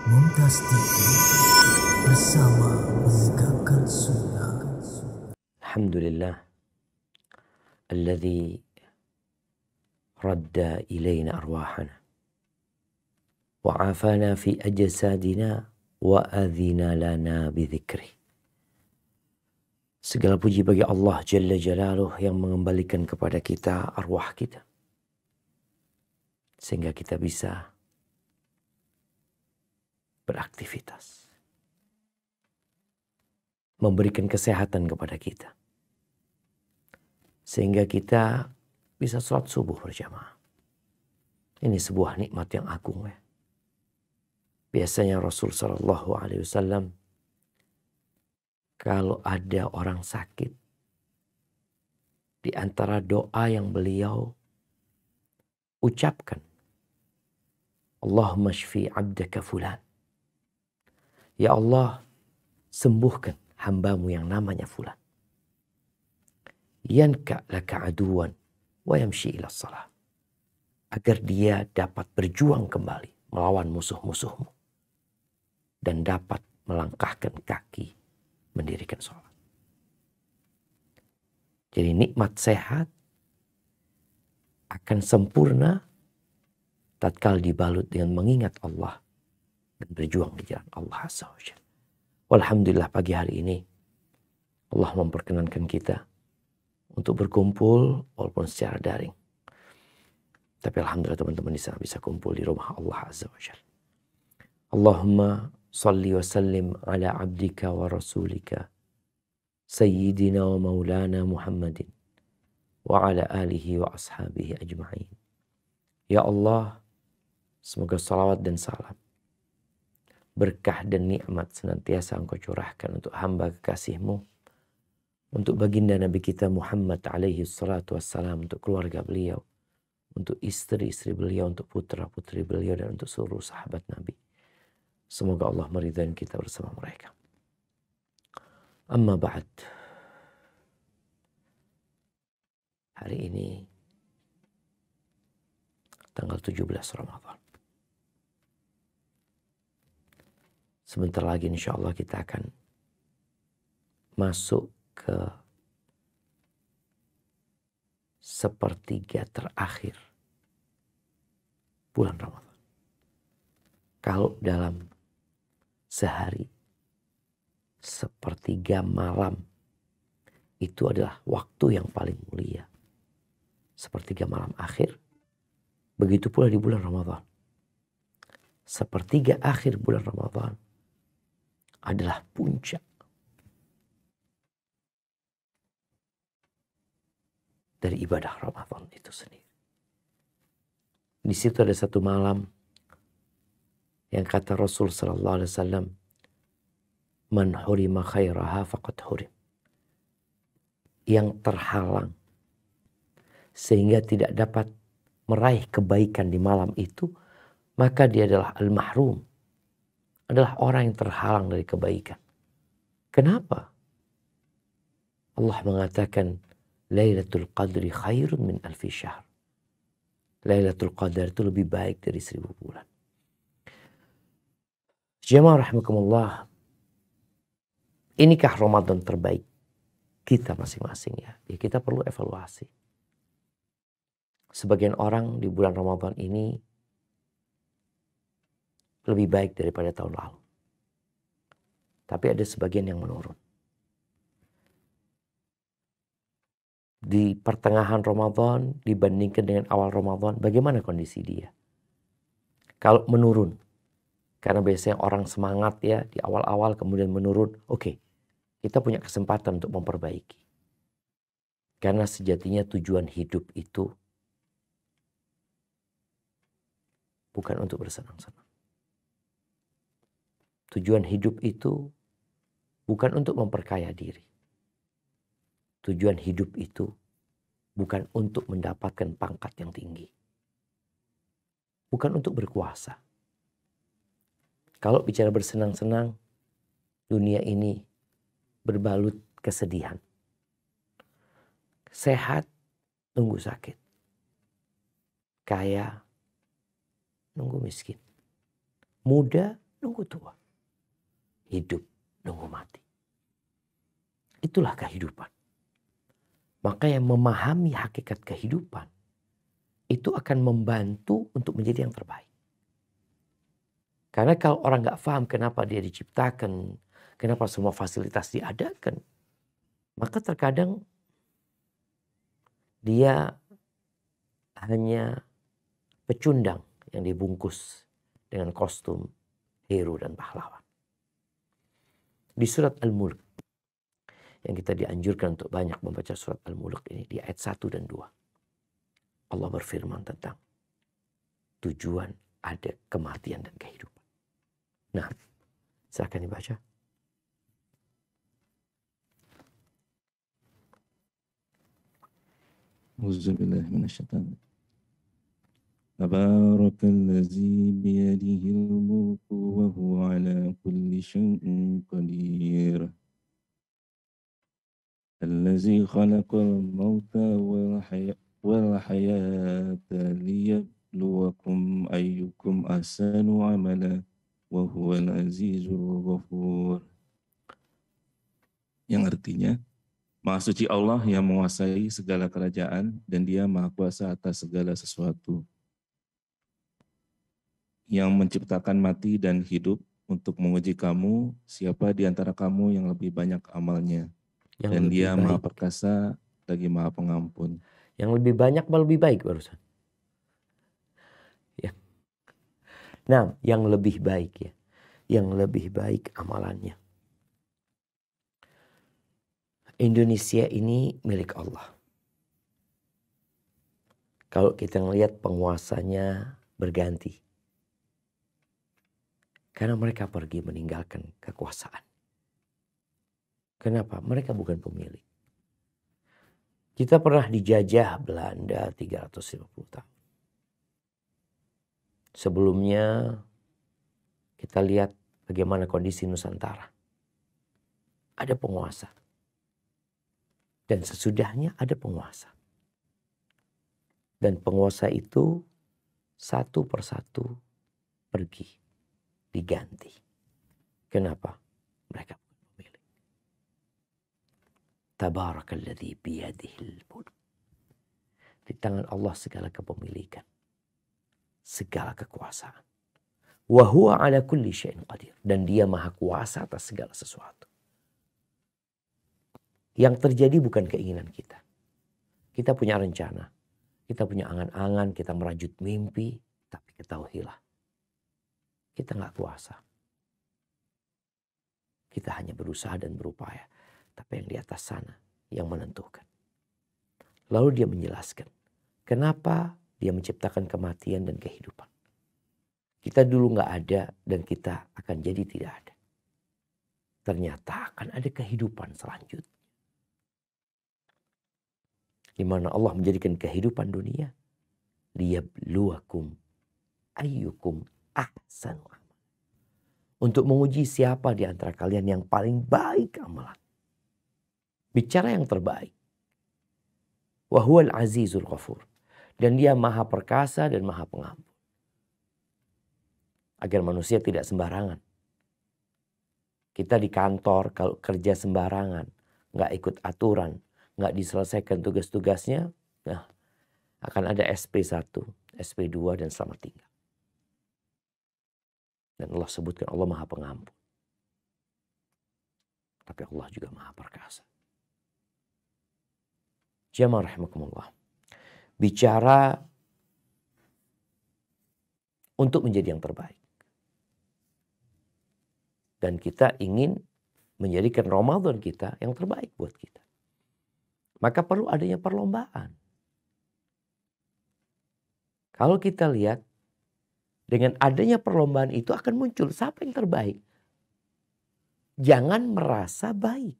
Mumtaz TV bersama menegakkan sunnah. Alhamdulillah alladzi radda ilaina arwahana wa afana fi ajsadina wa adhina lana bidzikri. Segala puji bagi Allah Jalla Jalaluh yang mengembalikan kepada kita arwah kita, sehingga kita bisa beraktivitas, memberikan kesehatan kepada kita, sehingga kita bisa sholat subuh berjamaah. Ini sebuah nikmat yang agung ya. Biasanya Rasul Shallallahu Alaihi Wasallam kalau ada orang sakit, di antara doa yang beliau ucapkan, Allahumma shfi abdaka fulan. Ya Allah, sembuhkan hambamu yang namanya fulan. Yanka laka aduwan wa yamshi ila salah. Agar dia dapat berjuang kembali melawan musuh-musuhmu dan dapat melangkahkan kaki mendirikan sholat. Jadi nikmat sehat akan sempurna tatkala dibalut dengan mengingat Allah dan berjuang di jalan Allah Azza wa Jalla. Alhamdulillah pagi hari ini Allah memperkenankan kita untuk berkumpul walaupun secara daring. Tapi alhamdulillah teman-teman di sana bisa kumpul di rumah Allah Azza wa Jalla. Allahumma salli wa sallim ala abdika wa rasulika Sayyidina wa maulana Muhammadin wa ala alihi wa ashabihi ajma'in. Ya Allah, semoga salawat dan salam, berkah dan nikmat senantiasa Engkau curahkan untuk hamba kekasih-Mu, untuk baginda Nabi kita Muhammad alaihi salatu wassalam, untuk keluarga beliau, untuk istri-istri beliau, untuk putra-putri beliau, dan untuk seluruh sahabat Nabi. Semoga Allah meridhai kita bersama mereka. Amma ba'd. Hari ini tanggal 17 Ramadan. Sebentar lagi insya Allah kita akan masuk ke sepertiga terakhir bulan Ramadan. Kalau dalam sehari, sepertiga malam itu adalah waktu yang paling mulia. Sepertiga malam akhir, begitu pula di bulan Ramadan. Sepertiga akhir bulan Ramadan adalah puncak dari ibadah Ramadan itu sendiri. Di situ ada satu malam yang kata Rasul sallallahu alaihi wasallam, man hurima khairaha faqad hurim. Yang terhalang sehingga tidak dapat meraih kebaikan di malam itu, maka dia adalah al-mahrum, adalah orang yang terhalang dari kebaikan. Kenapa? Allah mengatakan Lailatul Qadri khairun min alfi syahr. Lailatul Qadar itu lebih baik dari 1000 bulan. Jemaah rahimakumullah, inikah Ramadan terbaik kita masing-masing ya? Ya kita perlu evaluasi. Sebagian orang di bulan Ramadan ini lebih baik daripada tahun lalu. Tapi ada sebagian yang menurun. Di pertengahan Ramadan dibandingkan dengan awal Ramadan, bagaimana kondisi dia? Kalau menurun, karena biasanya orang semangat ya di awal-awal kemudian menurun, oke, kita punya kesempatan untuk memperbaiki. Karena sejatinya tujuan hidup itu bukan untuk bersenang-senang. Tujuan hidup itu bukan untuk memperkaya diri. Tujuan hidup itu bukan untuk mendapatkan pangkat yang tinggi. Bukan untuk berkuasa. Kalau bicara bersenang-senang, dunia ini berbalut kesedihan. Sehat, nunggu sakit. Kaya, nunggu miskin. Muda, nunggu tua. Hidup, nunggu mati. Itulah kehidupan. Maka yang memahami hakikat kehidupan, itu akan membantu untuk menjadi yang terbaik. Karena kalau orang gak paham kenapa dia diciptakan, kenapa semua fasilitas diadakan, maka terkadang dia hanya pecundang yang dibungkus dengan kostum hero dan pahlawan. Di surat Al-Mulk, yang kita dianjurkan untuk banyak membaca surat Al-Mulk ini, di ayat 1 dan 2. Allah berfirman tentang tujuan ada kematian dan kehidupan. Nah, silakan dibaca. Auzubillahi minasyaitonir rajim. Tabarakalladzi biyadihil mulku wa huwa ala kulli syai'in qadir. Allazi khalaqal mauta wal hayata liyabluwakum ayyukum ahsanu amala wa huwal azizul ghafur. Yang artinya, Maha suci Allah yang menguasai segala kerajaan dan Dia Maha kuasa atas segala sesuatu. Yang menciptakan mati dan hidup untuk menguji kamu, siapa di antara kamu yang lebih banyak amalnya. Dan Dia Maha perkasa lagi Maha pengampun. Yang lebih banyak malah lebih baik barusan. Ya. Nah, yang lebih baik ya. Yang lebih baik amalannya. Indonesia ini milik Allah. Kalau kita ngelihat penguasanya berganti. Karena mereka pergi meninggalkan kekuasaan. Kenapa? Mereka bukan pemilik. Kita pernah dijajah Belanda 350 tahun. Sebelumnya kita lihat bagaimana kondisi Nusantara. Ada penguasa. Dan sesudahnya ada penguasa. Dan penguasa itu satu persatu pergi, diganti. Kenapa? Mereka bukan pemilik. Tabarakalladzi biyadihil mulk. Di tangan Allah segala kepemilikan. Segala kekuasaan. Wa huwa ala kulli syai'in qadir. Dan Dia Maha kuasa atas segala sesuatu. Yang terjadi bukan keinginan kita. Kita punya rencana. Kita punya angan-angan, kita merajut mimpi. Tapi ketahuilah. Kita gak kuasa. Kita hanya berusaha dan berupaya. Tapi yang di atas sana yang menentukan. Lalu Dia menjelaskan. Kenapa Dia menciptakan kematian dan kehidupan. Kita dulu gak ada dan kita akan jadi tidak ada. Ternyata akan ada kehidupan selanjutnya. Di mana Allah menjadikan kehidupan dunia liyabluwakum ayyukum ahsanu amal. Untuk menguji siapa di antara kalian yang paling baik amalan. Bicara yang terbaik. Wa huwal azizul ghafur. Dan Dia Maha perkasa dan Maha pengampun. Agar manusia tidak sembarangan. Kita di kantor kalau kerja sembarangan, nggak ikut aturan, nggak diselesaikan tugas-tugasnya, nah akan ada SP1, SP2 dan selamat tinggal. Dan Allah sebutkan Allah Maha Pengampun. Tapi Allah juga Maha Perkasa. Jamaah rahimakumullah. Bicara untuk menjadi yang terbaik. Dan kita ingin menjadikan Ramadan kita yang terbaik buat kita. Maka perlu adanya perlombaan. Kalau kita lihat, dengan adanya perlombaan itu akan muncul siapa yang terbaik. Jangan merasa baik.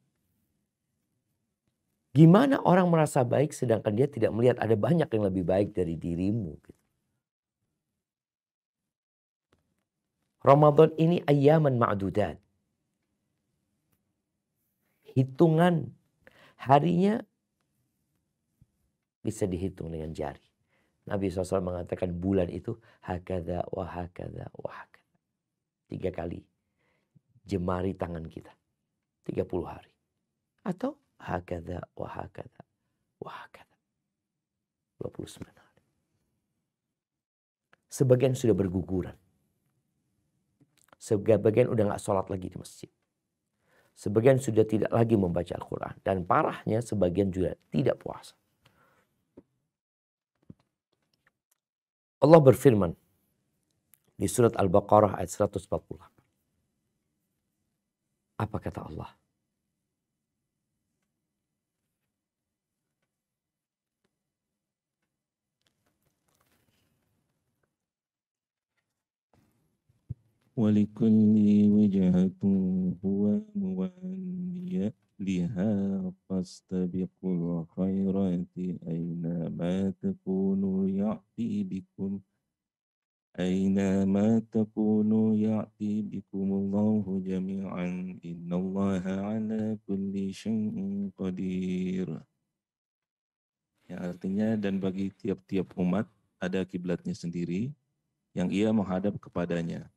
Gimana orang merasa baik sedangkan dia tidak melihat ada banyak yang lebih baik dari dirimu. Ramadan ini ayyaman ma'dudat. Hitungan harinya bisa dihitung dengan jari. Nabi SAW mengatakan bulan itu hakadha wa hakadha wa hakadha. 3 kali jemari tangan kita. 30 hari. Atau hakadha wa hakadha wa hakadha. 29 hari. Sebagian sudah berguguran. Sebagian udah gak sholat lagi di masjid. Sebagian sudah tidak lagi membaca Al-Quran. Dan parahnya sebagian juga tidak puasa. Allah berfirman di surat Al-Baqarah ayat 148. Apa kata Allah? وَلِكُلِّ وِجْهَةٌ هُوَ مُوَلِّيَهَا فَاسْتَبِقُوا الْخَيْرَاتِ أَيْنَمَا تَكُونُوا يَأْتِ بِكُمُ اللَّهُ جَمِيعًا إِنَّ اللَّهَ عَلَى كُلِّ شَيْءٍ قَدِيرٌ. Yang artinya, dan bagi tiap-tiap umat ada kiblatnya sendiri yang ia menghadap kepadanya.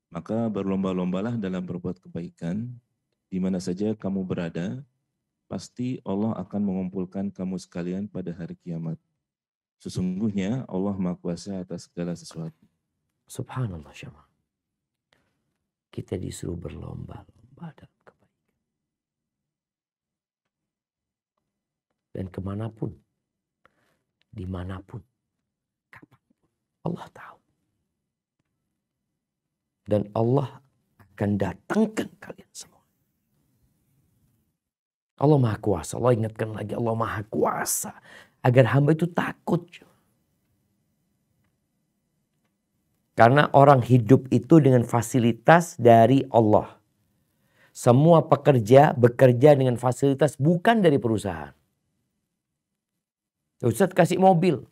Maka berlomba-lombalah dalam berbuat kebaikan, di mana saja kamu berada, pasti Allah akan mengumpulkan kamu sekalian pada hari kiamat. Sesungguhnya Allah Maha Kuasa atas segala sesuatu. Subhanallah syama. Kita disuruh berlomba-lomba dalam kebaikan. Dan kemanapun, dimanapun, kapanpun, Allah tahu. Dan Allah akan datangkan kalian semua. Allah Maha Kuasa. Allah ingatkan lagi, Allah Maha Kuasa. Agar hamba itu takut. Karena orang hidup itu dengan fasilitas dari Allah. Semua pekerja bekerja dengan fasilitas bukan dari perusahaan. Ustadz kasih mobil.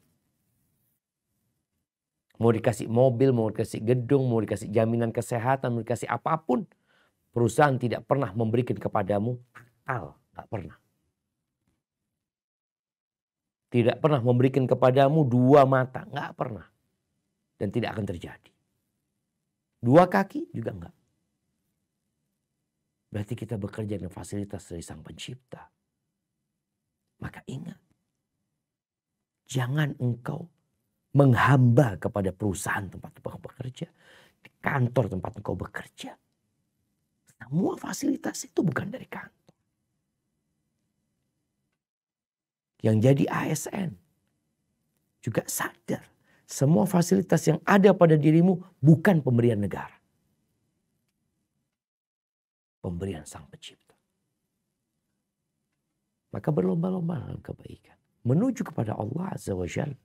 Mau dikasih mobil, mau dikasih gedung, mau dikasih jaminan kesehatan, mau dikasih apapun. Perusahaan tidak pernah memberikan kepadamu akal. Tidak pernah. Tidak pernah memberikan kepadamu 2 mata. Tidak pernah. Dan tidak akan terjadi. 2 kaki juga enggak. Berarti kita bekerja dengan fasilitas dari Sang Pencipta. Maka ingat. Jangan engkau menghamba kepada perusahaan tempat engkau bekerja. Di kantor tempat engkau bekerja. Semua fasilitas itu bukan dari kantor. Yang jadi ASN juga sadar. Semua fasilitas yang ada pada dirimu bukan pemberian negara. Pemberian Sang Pencipta. Maka berlomba-lomba dalam kebaikan. Menuju kepada Allah Azza wa Jalla.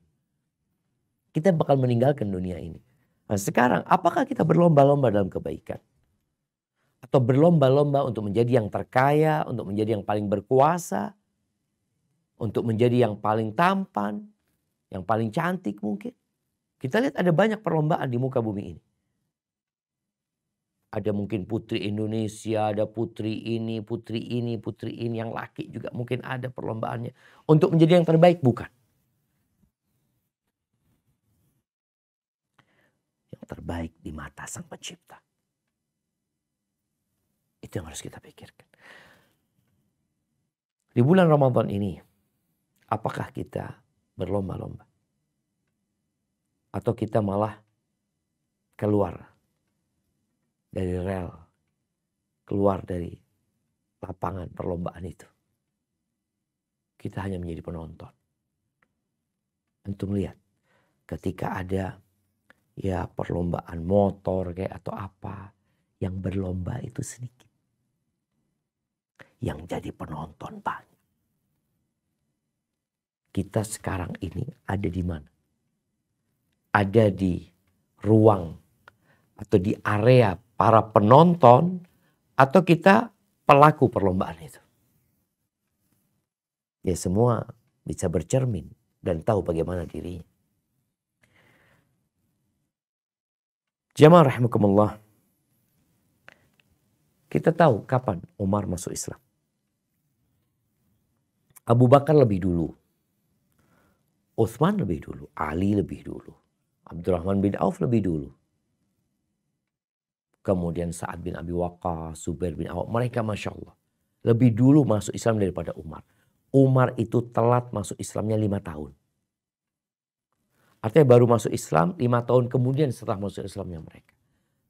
Kita bakal meninggalkan dunia ini. Nah sekarang apakah kita berlomba-lomba dalam kebaikan? Atau berlomba-lomba untuk menjadi yang terkaya, untuk menjadi yang paling berkuasa, untuk menjadi yang paling tampan, yang paling cantik mungkin. Kita lihat ada banyak perlombaan di muka bumi ini. Ada mungkin putri Indonesia, ada putri ini, yang laki juga mungkin ada perlombaannya. Untuk menjadi yang terbaik bukan. Terbaik di mata Sang Pencipta. Itu yang harus kita pikirkan. Di bulan Ramadan ini, apakah kita berlomba-lomba? Atau kita malah keluar dari rel, keluar dari lapangan perlombaan itu? Kita hanya menjadi penonton. Antum lihat, ketika ada perlombaan motor kayak atau apa, yang berlomba itu sedikit. Yang jadi penonton banyak. Kita sekarang ini ada di mana? Ada di ruang atau di area para penonton atau kita pelaku perlombaan itu? Ya semua bisa bercermin dan tahu bagaimana dirinya. Jamaah rahimakumullah. Kita tahu kapan Umar masuk Islam. Abu Bakar lebih dulu. Utsman lebih dulu. Ali lebih dulu. Abdurrahman bin Auf lebih dulu. kemudian Sa'ad bin Abi Waqqas, Zubair bin Awam. Mereka Masya Allah lebih dulu masuk Islam daripada Umar. Umar itu telat masuk Islamnya 5 tahun. Artinya baru masuk Islam 5 tahun kemudian setelah masuk Islamnya mereka.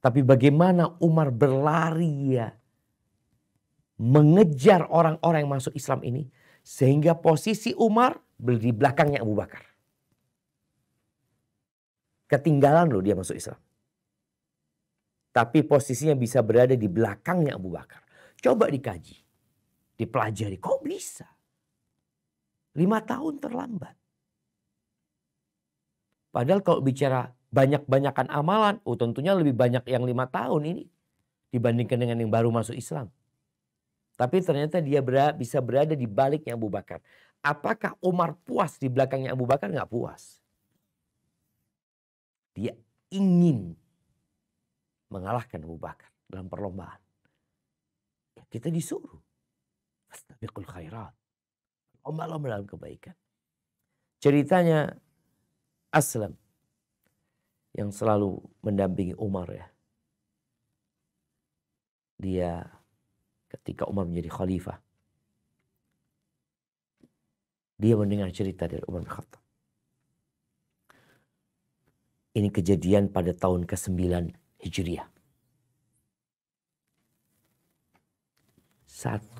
Tapi bagaimana Umar berlari ya, mengejar orang-orang yang masuk Islam ini. Sehingga posisi Umar di belakangnya Abu Bakar. Ketinggalan loh dia masuk Islam. Tapi posisinya bisa berada di belakangnya Abu Bakar. Coba dikaji, dipelajari. Kok bisa? 5 tahun terlambat. Padahal kalau bicara banyak-banyakan amalan, tentunya lebih banyak yang 5 tahun ini dibandingkan dengan yang baru masuk Islam. Tapi ternyata dia bisa berada di baliknya Abu Bakar. Apakah Umar puas di belakangnya Abu Bakar? Nggak puas. Dia ingin mengalahkan Abu Bakar dalam perlombaan. Ya, kita disuruh. Fastabiqul khairat. Lomba-lomba dalam kebaikan. Ceritanya Aslam yang selalu mendampingi Umar ya. Dia ketika Umar menjadi khalifah, dia mendengar cerita dari Umar bin Khattab. Ini kejadian pada tahun ke-9 Hijriah. 1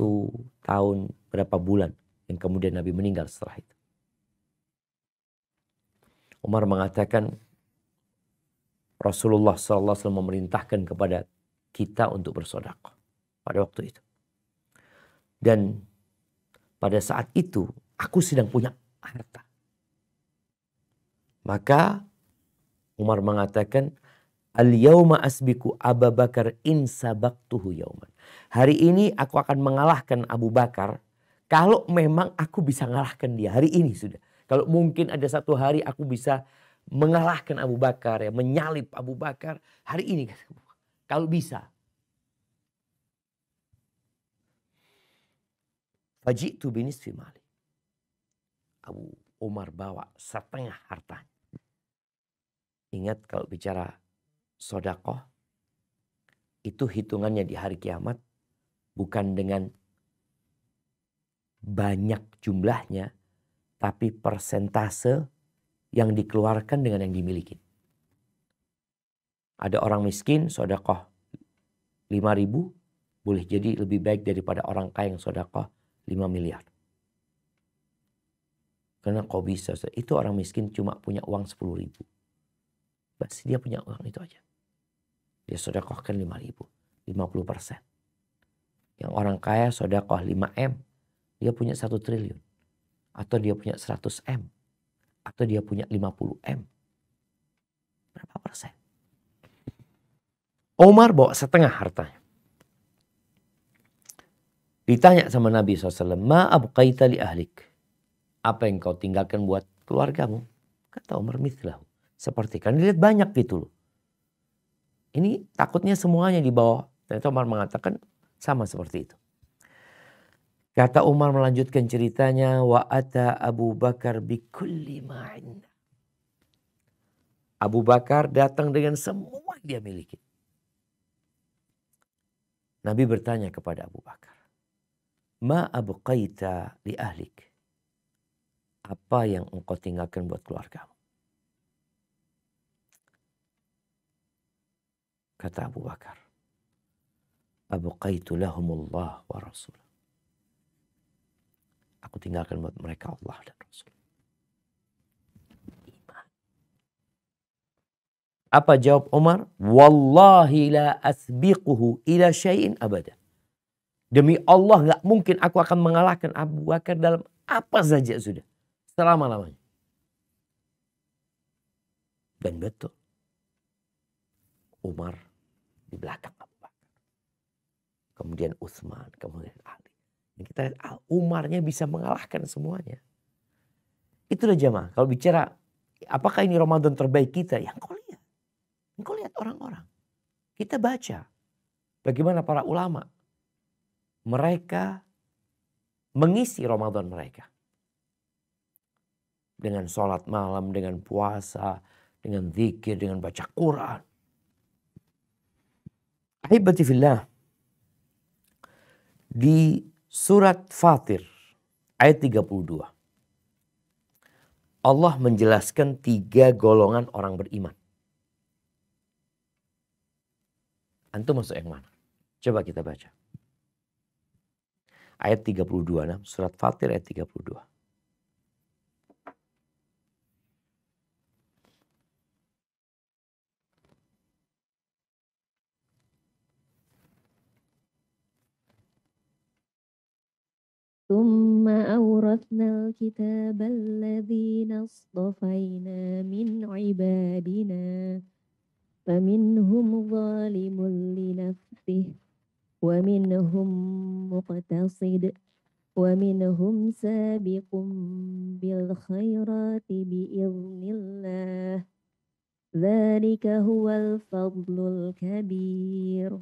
tahun berapa bulan yang kemudian Nabi meninggal setelah itu. Umar mengatakan Rasulullah SAW memerintahkan kepada kita untuk bersedekah pada waktu itu. Dan pada saat itu aku sedang punya harta. Maka Umar mengatakan, al-yawma asbiku Abu Bakar in sabaqtuhu yauman. Hari ini aku akan mengalahkan Abu Bakar kalau memang aku bisa mengalahkan dia. Hari ini sudah. Kalau mungkin ada satu hari aku bisa mengalahkan Abu Bakar, ya, menyalib Abu Bakar. Hari ini kalau bisa. Faji'tu binisfi mali. Abu Umar bawa setengah hartanya. Ingat kalau bicara sedekah itu hitungannya di hari kiamat bukan dengan banyak jumlahnya, tapi persentase yang dikeluarkan dengan yang dimiliki. Ada orang miskin sedekah 5.000 boleh jadi lebih baik daripada orang kaya yang sedekah 5 miliar. Karena kok bisa? Itu orang miskin cuma punya uang 10.000. Bas dia punya uang itu aja. Dia sedekahkan 5.000, 50%. Yang orang kaya sedekah 5M, dia punya 1 triliun. Atau dia punya 100M. Atau dia punya 50M. Berapa persen? Umar bawa setengah hartanya. Ditanya sama Nabi SAW, ma abqaita li ahlik. Apa yang kau tinggalkan buat keluargamu? Kata Umar, mithlahu. Seperti kan dilihat banyak gitu loh. Ini takutnya semuanya di bawah. Ternyata Umar mengatakan sama seperti itu. Kata Umar melanjutkan ceritanya, wa ata Abu Bakar bikulli ma'inna. Abu Bakar datang dengan semua yang dia miliki. Nabi bertanya kepada Abu Bakar, ma abqaita li ahlik. Apa yang engkau tinggalkan buat keluargamu? Kata Abu Bakar, abqaitu lahumullah wa rasul. Aku tinggalkan buat mereka Allah dan Rasul. Iman. Apa jawab Umar? Wallahi la asbiquhu ila syai'in abada. Demi Allah gak mungkin aku akan mengalahkan Abu Bakar dalam apa saja sudah. Selama-lamanya. Dan betul. Umar di belakang Abu Bakar. Kemudian Utsman, kemudian Ali. Kita lihat Umarnya bisa mengalahkan semuanya. Itulah jamaah. Kalau bicara apakah ini Ramadan terbaik kita? Ya engkau lihat. Engkau lihat orang-orang. Kita baca bagaimana para ulama. Mereka mengisi Ramadan mereka. Dengan sholat malam, dengan puasa, dengan zikir, dengan baca Quran. Ahibati fillah, di surat Fatir ayat 32. Allah menjelaskan 3 golongan orang beriman. Antum masuk yang mana? Coba kita baca. Ayat 32, nah, surat Fatir ayat 32. ثم أورثنا الكتاب الذين اصطفينا من عبادنا فمنهم ظالم لنفسه ومنهم مقتصد ومنهم سابق بالخيرات بإذن الله ذلك هو الفضل الكبير.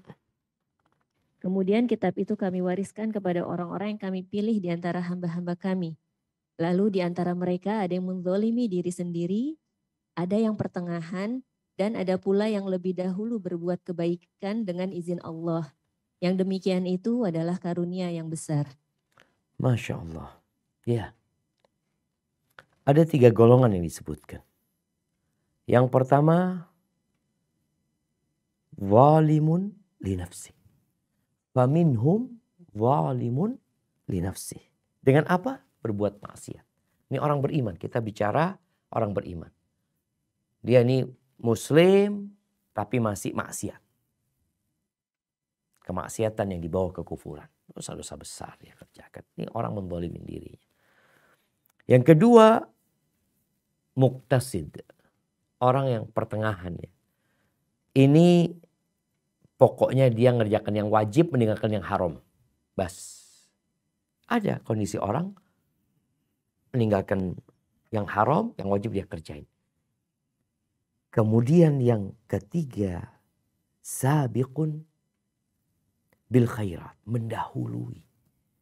Kemudian kitab itu kami wariskan kepada orang-orang yang kami pilih di antara hamba-hamba kami. Lalu di antara mereka ada yang menzolimi diri sendiri, ada yang pertengahan, dan ada pula yang lebih dahulu berbuat kebaikan dengan izin Allah. Yang demikian itu adalah karunia yang besar. Masya Allah. Ya. Ada 3 golongan yang disebutkan. Yang pertama, zalimun li nafsi. Faminhum zalimun li nafsi. Dengan apa? Berbuat maksiat. Ini orang beriman. Kita bicara orang beriman. Dia ini muslim tapi masih maksiat. Kemaksiatan yang dibawa ke kufuran. Dosa-dosa besar dia kerjakan. Ini orang menzalimi dirinya. Yang kedua, muqtasid. Orang yang pertengahan ya. Ini pokoknya dia ngerjakan yang wajib, meninggalkan yang haram. Bas. Ada kondisi orang meninggalkan yang haram, yang wajib dia kerjain. Kemudian yang ketiga, sabiqun bil khairat, mendahului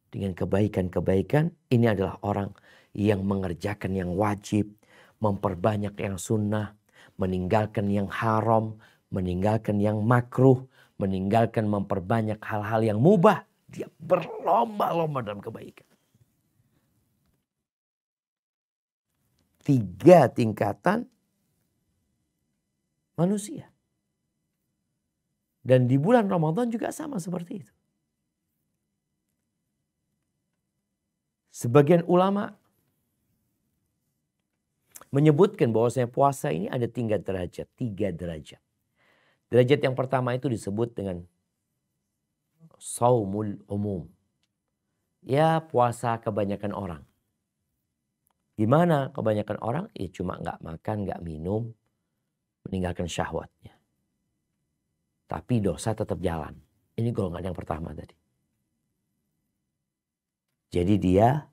dengan kebaikan-kebaikan. Ini adalah orang yang mengerjakan yang wajib, memperbanyak yang sunnah, meninggalkan yang haram, meninggalkan yang makruh, meninggalkan memperbanyak hal-hal yang mubah. Dia berlomba-lomba dalam kebaikan. 3 tingkatan manusia. Dan di bulan Ramadan juga sama seperti itu. Sebagian ulama menyebutkan bahwasanya puasa ini ada 3 derajat. 3 derajat. Derajat yang pertama itu disebut dengan saumul umum. Ya, puasa kebanyakan orang. Gimana kebanyakan orang? Ya cuma nggak makan, nggak minum, meninggalkan syahwatnya. Tapi dosa tetap jalan. Ini golongan yang pertama tadi. Jadi dia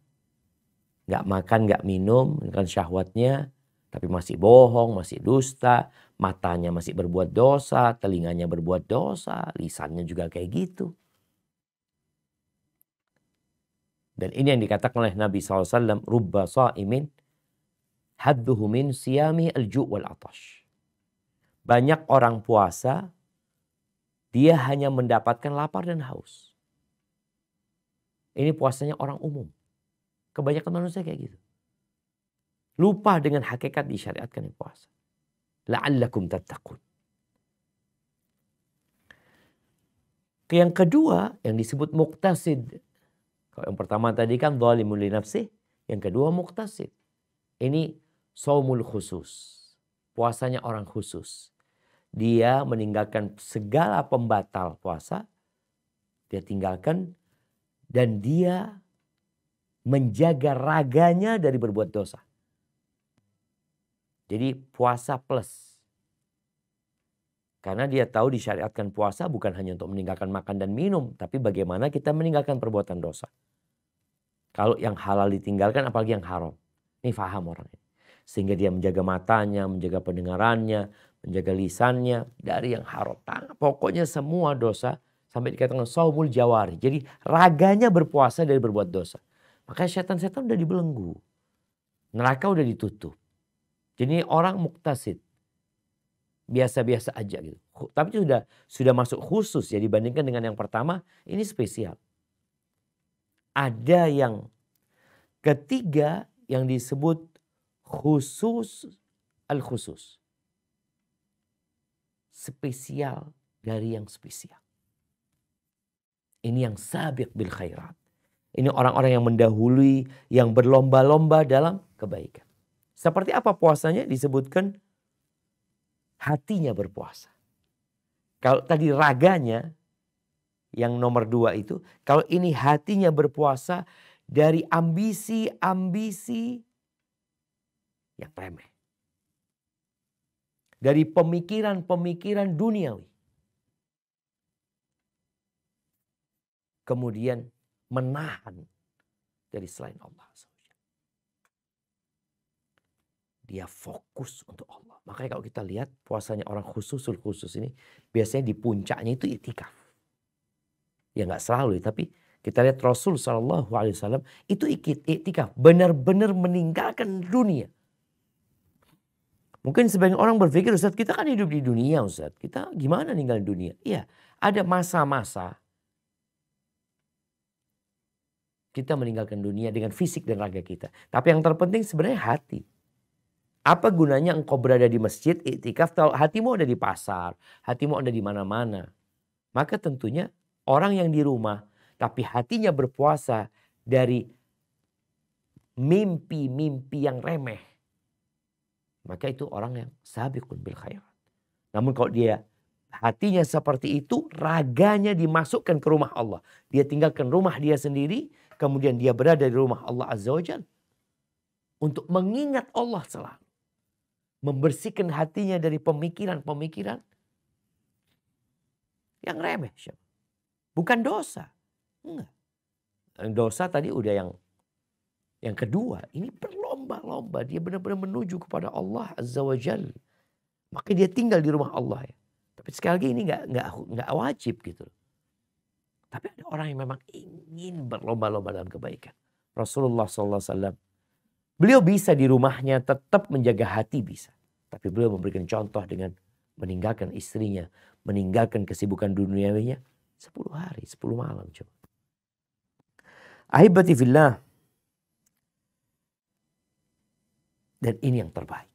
nggak makan, nggak minum, meninggalkan syahwatnya, tapi masih bohong, masih dusta, matanya masih berbuat dosa, telinganya berbuat dosa, lisannya juga kayak gitu. Dan ini yang dikatakan oleh Nabi SAW, rubba sa'imin hadduhu min siyami al-ju' wal atash. Banyak orang puasa, dia hanya mendapatkan lapar dan haus. Ini puasanya orang umum. Kebanyakan manusia kayak gitu. Lupa dengan hakikat disyariatkan yang puasa. La'allakum tattaqun. Yang kedua yang disebut muqtasid. Kalau yang pertama tadi kan zalimun li nafsih, yang kedua muqtasid. Ini saumul khusus. Puasanya orang khusus. Dia meninggalkan segala pembatal puasa. Dia tinggalkan dan dia menjaga raganya dari berbuat dosa. Jadi puasa plus. Karena dia tahu disyariatkan puasa bukan hanya untuk meninggalkan makan dan minum. Tapi bagaimana kita meninggalkan perbuatan dosa. Kalau yang halal ditinggalkan apalagi yang haram. Ini faham orang ini. Sehingga dia menjaga matanya, menjaga pendengarannya, menjaga lisannya dari yang haram. Pokoknya semua dosa sampai dikatakan saumul jawari. Jadi raganya berpuasa dari berbuat dosa. Makanya setan-setan udah dibelenggu. Neraka udah ditutup. Jadi orang muqtasid. biasa-biasa aja gitu. Tapi sudah masuk khusus ya dibandingkan dengan yang pertama, ini spesial. Ada yang ketiga yang disebut khusus al-khusus. Spesial dari yang spesial. Ini yang sabiq bil khairat. Ini orang-orang yang mendahului, yang berlomba-lomba dalam kebaikan. Seperti apa puasanya? Disebutkan hatinya berpuasa. Kalau tadi raganya, yang nomor 2 itu. Kalau ini hatinya berpuasa dari ambisi-ambisi yang remeh. Dari pemikiran-pemikiran duniawi. Kemudian menahan dari selain Allah. Dia fokus untuk Allah. Makanya kalau kita lihat puasanya orang khususul khusus ini, biasanya di puncaknya itu iktikaf. Ya nggak selalu, tapi kita lihat Rasul SAW itu iktikaf. Benar-benar meninggalkan dunia. Mungkin sebagian orang berpikir, Ustaz, kita kan hidup di dunia, Ustaz. Kita gimana ninggalin dunia? Iya, ada masa-masa kita meninggalkan dunia dengan fisik dan raga kita. Tapi yang terpenting sebenarnya hati. Apa gunanya engkau berada di masjid, iktikaf, hatimu ada di pasar, hatimu ada di mana-mana. Maka tentunya orang yang di rumah, tapi hatinya berpuasa dari mimpi-mimpi yang remeh. Maka itu orang yang sabiqun bil khairat. Namun kalau dia hatinya seperti itu, raganya dimasukkan ke rumah Allah. Dia tinggalkan rumah dia sendiri, kemudian dia berada di rumah Allah Azza wa Jalla untuk mengingat Allah selalu. Membersihkan hatinya dari pemikiran-pemikiran yang remeh. Bukan dosa. Enggak. Dosa tadi udah yang kedua. Ini berlomba-lomba. Dia benar-benar menuju kepada Allah Azza wa Jalla. Maka dia tinggal di rumah Allah. Ya. Tapi sekali lagi ini nggak wajib gitu. Tapi ada orang yang memang ingin berlomba-lomba dalam kebaikan. Rasulullah SAW. Beliau bisa di rumahnya tetap menjaga hati bisa. Tapi beliau memberikan contoh dengan meninggalkan istrinya. Meninggalkan kesibukan duniawinya. 10 hari, 10 malam coba. Ahibati fillah. Dan ini yang terbaik.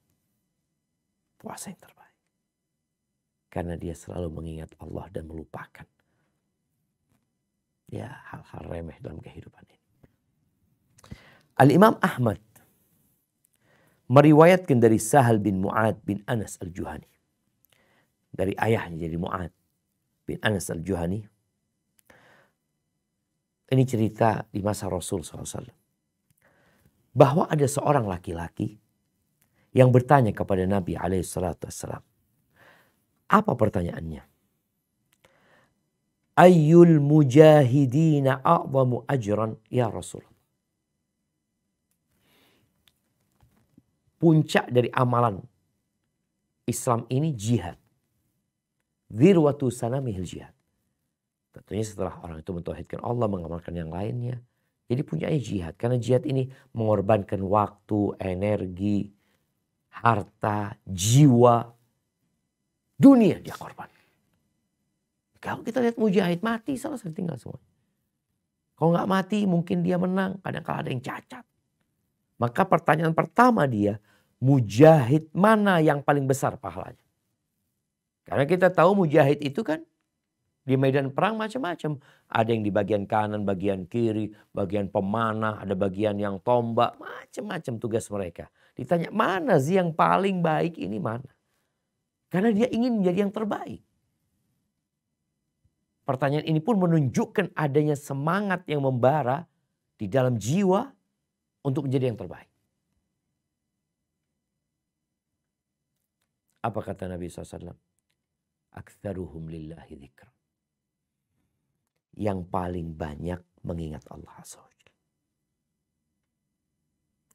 Puasa yang terbaik. Karena dia selalu mengingat Allah dan melupakan. Ya hal-hal remeh dalam kehidupan ini. Al-Imam Ahmad meriwayatkan dari Sahal bin Mu'ad bin Anas al-Juhani. Dari ayahnya jadi Mu'ad bin Anas al-Juhani. Ini cerita di masa Rasul SAW. Bahwa ada seorang laki-laki yang bertanya kepada Nabi SAW. Apa pertanyaannya? Ayyul mujahidina a'zamu ajran ya Rasul. Puncak dari amalan Islam ini jihad. Dzirwatu sanamihil jihad. Tentunya setelah orang itu mentauhidkan Allah, mengamalkan yang lainnya. Jadi puncaknya jihad. Karena jihad ini mengorbankan waktu, energi, harta, jiwa, dunia dia korban. Kalau kita lihat mujahid mati, selesai tinggal semua. Kalau nggak mati mungkin dia menang, kadang-kadang ada yang cacat. Maka pertanyaan pertama dia, mujahid mana yang paling besar pahalanya? Karena kita tahu mujahid itu kan di medan perang macam-macam. Ada yang di bagian kanan, bagian kiri, bagian pemanah, ada bagian yang tombak, macam-macam tugas mereka. Ditanya mana sih yang paling baik ini mana? Karena dia ingin menjadi yang terbaik. Pertanyaan ini pun menunjukkan adanya semangat yang membara di dalam jiwa untuk menjadi yang terbaik. Apa kata Nabi SAW? Aktsaruhum lillahi dzikr. Yang paling banyak mengingat Allah SWT.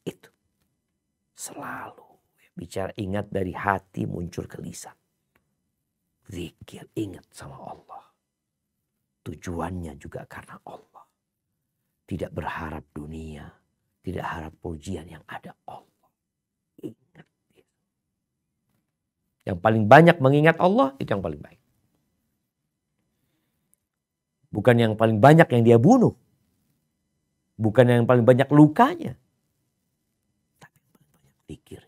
Itu. Selalu. Bicara ingat dari hati muncul ke lisan. Zikir, ingat sama Allah. Tujuannya juga karena Allah. Tidak berharap dunia. Tidak harap pujian yang ada Allah. Ingat. Yang paling banyak mengingat Allah itu yang paling baik. Bukan yang paling banyak yang dia bunuh. Bukan yang paling banyak lukanya. Tapi yang paling banyak zikir.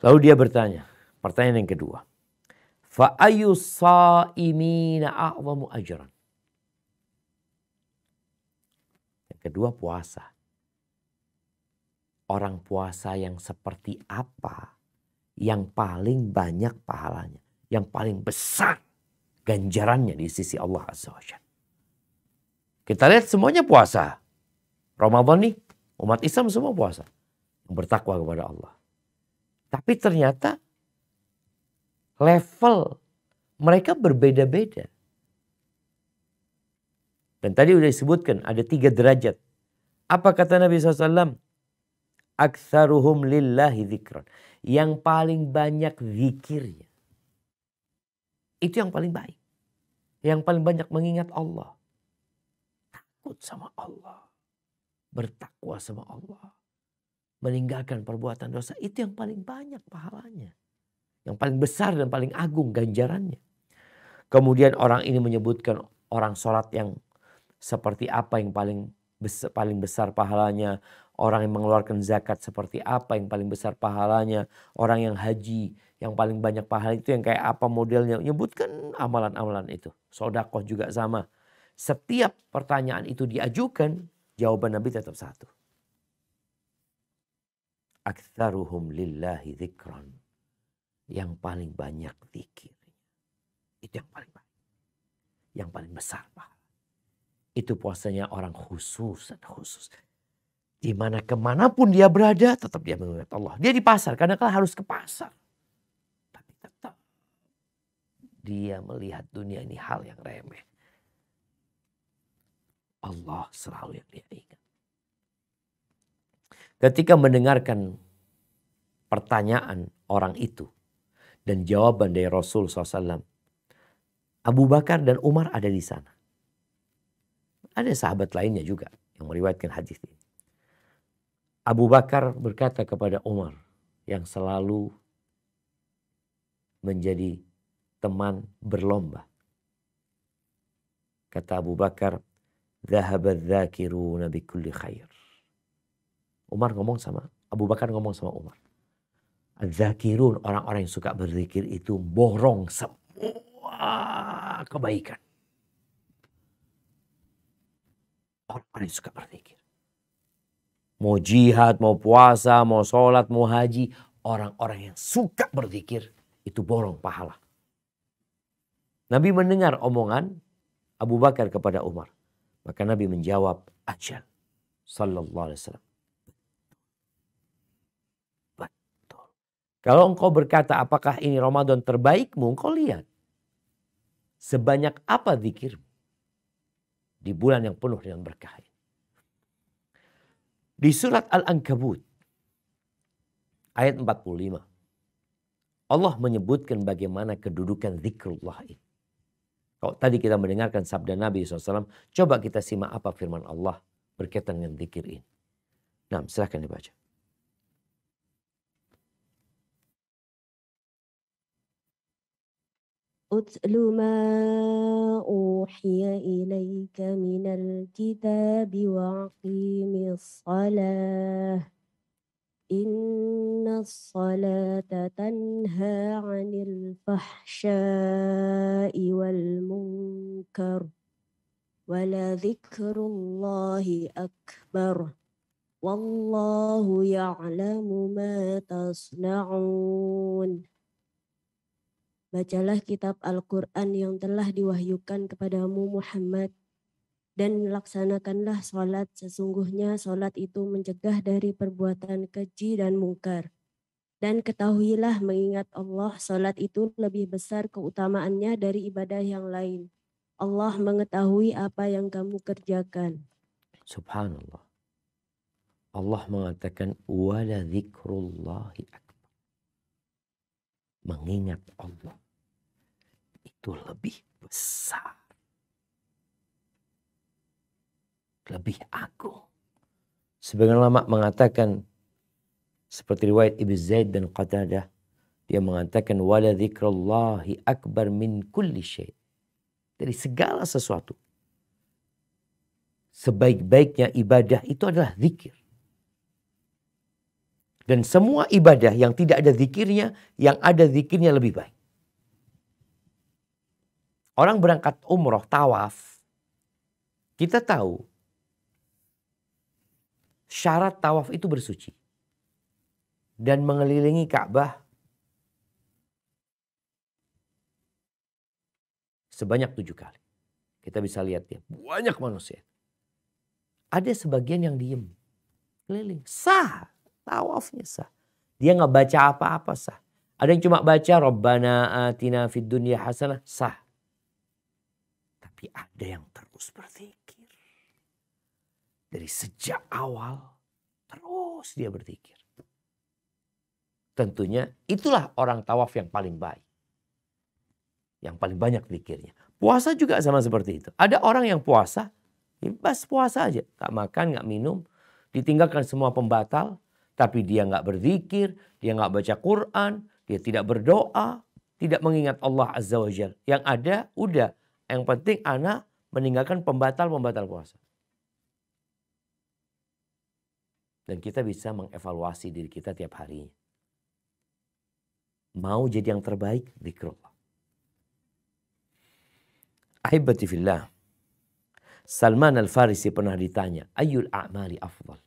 Lalu dia bertanya, pertanyaan yang kedua. Fa ayyu sha'imina a'zamu ajran. Yang kedua puasa. Orang puasa yang seperti apa yang paling banyak pahalanya, yang paling besar ganjarannya di sisi Allah Azza wa Jalla. Kita lihat semuanya puasa. Ramadan nih, umat Islam semua puasa. Yang bertakwa kepada Allah. Tapi ternyata level mereka berbeda-beda. Dan tadi udah disebutkan ada 3 derajat. Apa kata Nabi SAW? Aktsaruhum lillahi dzikran. Yang paling banyak zikirnya. Itu yang paling baik. Yang paling banyak mengingat Allah. Takut sama Allah. Bertakwa sama Allah. Meninggalkan perbuatan dosa. Itu yang paling banyak pahalanya. Yang paling besar dan paling agung ganjarannya. Kemudian orang ini menyebutkan orang sholat yang seperti apa yang paling besar pahalanya. Orang yang mengeluarkan zakat seperti apa yang paling besar pahalanya. Orang yang haji yang paling banyak pahala itu yang kayak apa modelnya. Menyebutkan amalan-amalan itu. Sedekah juga sama. Setiap pertanyaan itu diajukan, jawaban Nabi tetap satu. Aktsaruhum lillahi dzikran. Yang paling banyak zikir. Itu yang paling banyak. Yang paling besar pahala. Itu puasanya orang khusus. Di mana kemanapun dia berada, tetap dia mengingat Allah. Dia di pasar, kadang-kadang harus ke pasar. Tapi tetap dia melihat dunia ini hal yang remeh. Allah selalu yang dia ingat. Ketika mendengarkan pertanyaan orang itu dan jawaban dari Rasul SAW, Abu Bakar dan Umar ada di sana. Ada sahabat lainnya juga yang meriwayatkan hadis ini. Abu Bakar berkata kepada Umar yang selalu menjadi teman berlomba. Kata Abu Bakar, "Dhahaba dzakiruna bikulli khair." Abu Bakar ngomong sama Umar. Dzakirun, orang-orang yang suka berzikir itu borong semua kebaikan. Orang-orang yang suka berzikir. Mau jihad, mau puasa, mau sholat, mau haji. Orang-orang yang suka berzikir itu borong pahala. Nabi mendengar omongan Abu Bakar kepada Umar. Maka Nabi menjawab, ajal. Sallallahu alaihi wasallam. Betul. Kalau engkau berkata apakah ini Ramadan terbaikmu, engkau lihat. Sebanyak apa zikirmu. Di bulan yang penuh dengan berkah. Di surat Al-Ankabut ayat 45. Allah menyebutkan bagaimana kedudukan zikrullah ini. Kalau tadi kita mendengarkan sabda Nabi SAW, coba kita simak apa firman Allah berkaitan dengan zikir ini. Nah, silahkan dibaca. Utlu ma uhiya ilaika minal kitabi wa aqimis salah. Inna salata tanha 'anil fahsya'i wal munkar. Wala dzikrullahi akbar. Wallahu ya'lamu ma tasna'un. Bacalah kitab Al-Quran yang telah diwahyukan kepadamu Muhammad dan laksanakanlah sholat. Sesungguhnya sholat itu mencegah dari perbuatan keji dan mungkar. Dan ketahuilah mengingat Allah, sholat itu lebih besar keutamaannya dari ibadah yang lain. Allah mengetahui apa yang kamu kerjakan. Subhanallah. Allah mengatakan wala dzikrullahi akbar. Mengingat Allah itu lebih besar. Lebih agung. Sebagian ulama mengatakan seperti riwayat Ibnu Zaid dan Qatadah, Dia mengatakan wala dzikrullahi akbar min kulli syai'. Dari segala sesuatu. Sebaik-baiknya ibadah itu adalah zikir. Dan semua ibadah yang tidak ada zikirnya, yang ada zikirnya lebih baik. Orang berangkat umroh, tawaf. Kita tahu syarat tawaf itu bersuci. Dan mengelilingi Ka'bah sebanyak 7 kali. Kita bisa lihat ya, banyak manusia. Ada sebagian yang diem, keliling, sah, tawafnya sah. Dia nggak baca apa-apa sah. Ada yang cuma baca Rabbana atina fid dunya hasanah, sah. Tapi ada yang terus berzikir. Dari sejak awal, terus dia berzikir. Tentunya itulah orang tawaf yang paling baik. Yang paling banyak zikirnya. Puasa juga sama seperti itu. Ada orang yang puasa, bebas puasa aja. Gak makan, gak minum. Ditinggalkan semua pembatal. Tapi dia gak berzikir, dia gak baca Quran, dia tidak berdoa, tidak mengingat Allah Azza wa Jalla. Yang ada, udah. Yang penting anak meninggalkan pembatal-pembatal puasa. Dan kita bisa mengevaluasi diri kita tiap harinya. Mau jadi yang terbaik, zikrullah. Ahibati fillah. Salman Al-Farisi pernah ditanya, ayyul a'mali afdal?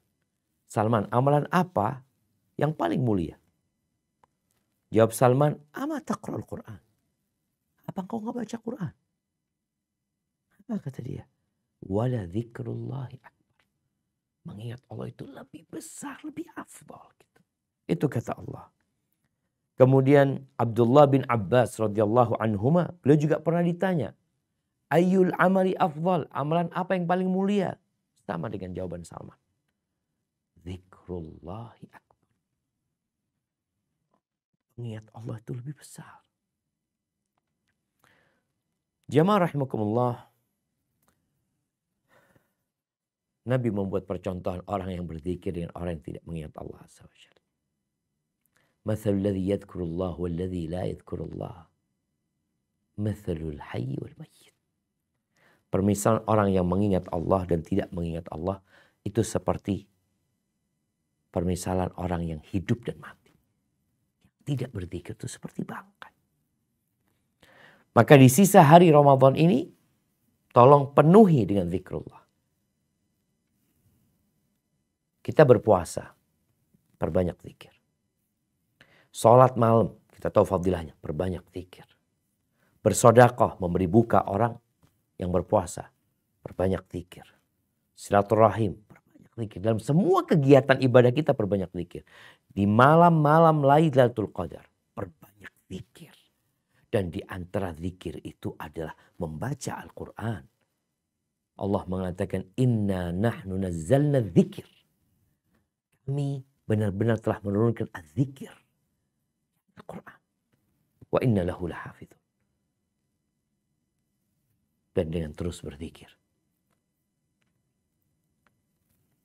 Salman, amalan apa yang paling mulia? Jawab Salman, ama taqra'ul Qur'an. Apa engkau enggak baca Quran? Apa kata dia? Wala dzikrullahi akbar. Mengingat Allah itu lebih besar, lebih afdal. Gitu. Itu kata Allah. Kemudian Abdullah bin Abbas radhiyallahu anhuma, beliau juga pernah ditanya, ayyul amali afdal? Amalan apa yang paling mulia? Sama dengan jawaban Salman. Dzikrullahi akbar. Mengingat Allah itu lebih besar. Jamaah rahimakumullah. Nabi membuat percontohan orang yang berzikir dengan orang yang tidak mengingat Allah Azza wa Jalla. Mathalul ladzi yadhkurullah wal ladzi la yadhkurullah. Mathalul hayy wal mayyit. Permisalan orang yang mengingat Allah dan tidak mengingat Allah itu seperti permisalan orang yang hidup dan mati. Yang tidak berzikir itu seperti bangkai. Maka di sisa hari Ramadan ini tolong penuhi dengan zikrullah. Kita berpuasa, perbanyak zikir. Sholat malam, kita tahu fadilahnya, perbanyak zikir. Bersedekah, memberi buka orang yang berpuasa, perbanyak zikir. Silaturahim, perbanyak zikir. Dalam semua kegiatan ibadah kita perbanyak zikir. Di malam-malam Lailatul Qadar, perbanyak zikir. Dan di antara zikir itu adalah membaca Al-Quran. Allah mengatakan, inna nahnu nazzalna dzikir. Kami benar-benar telah menurunkan az-zikir. Al-Quran. Wa inna lahu lahafidhun. Dan dengan terus berzikir.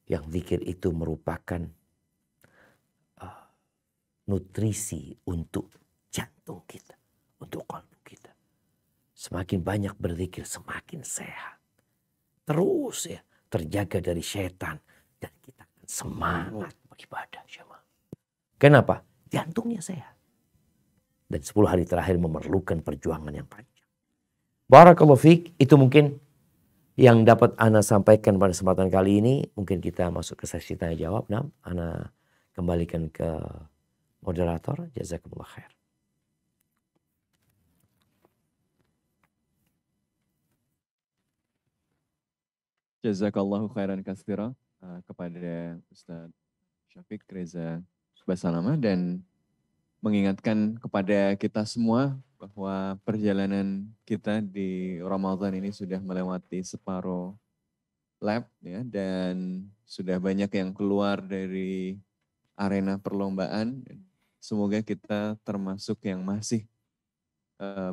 Yang zikir itu merupakan nutrisi untuk jantung kita. Untuk kalbu kita. Semakin banyak berzikir, semakin sehat. Terus ya, terjaga dari setan. Dan kita akan semangat beribadah. Kenapa? Jantungnya sehat. Dan 10 hari terakhir memerlukan perjuangan yang panjang. Barakallahu fiik, itu mungkin yang dapat Ana sampaikan pada kesempatan kali ini. Mungkin kita masuk ke sesi tanya jawab. Nah, Ana kembalikan ke moderator. Jazakumullah khair. Jazakallahu khairan katsira kepada Ustaz Syafiq Reza Basalama dan mengingatkan kepada kita semua bahwa perjalanan kita di Ramadan ini sudah melewati separuh lap ya, dan sudah banyak yang keluar dari arena perlombaan. Semoga kita termasuk yang masih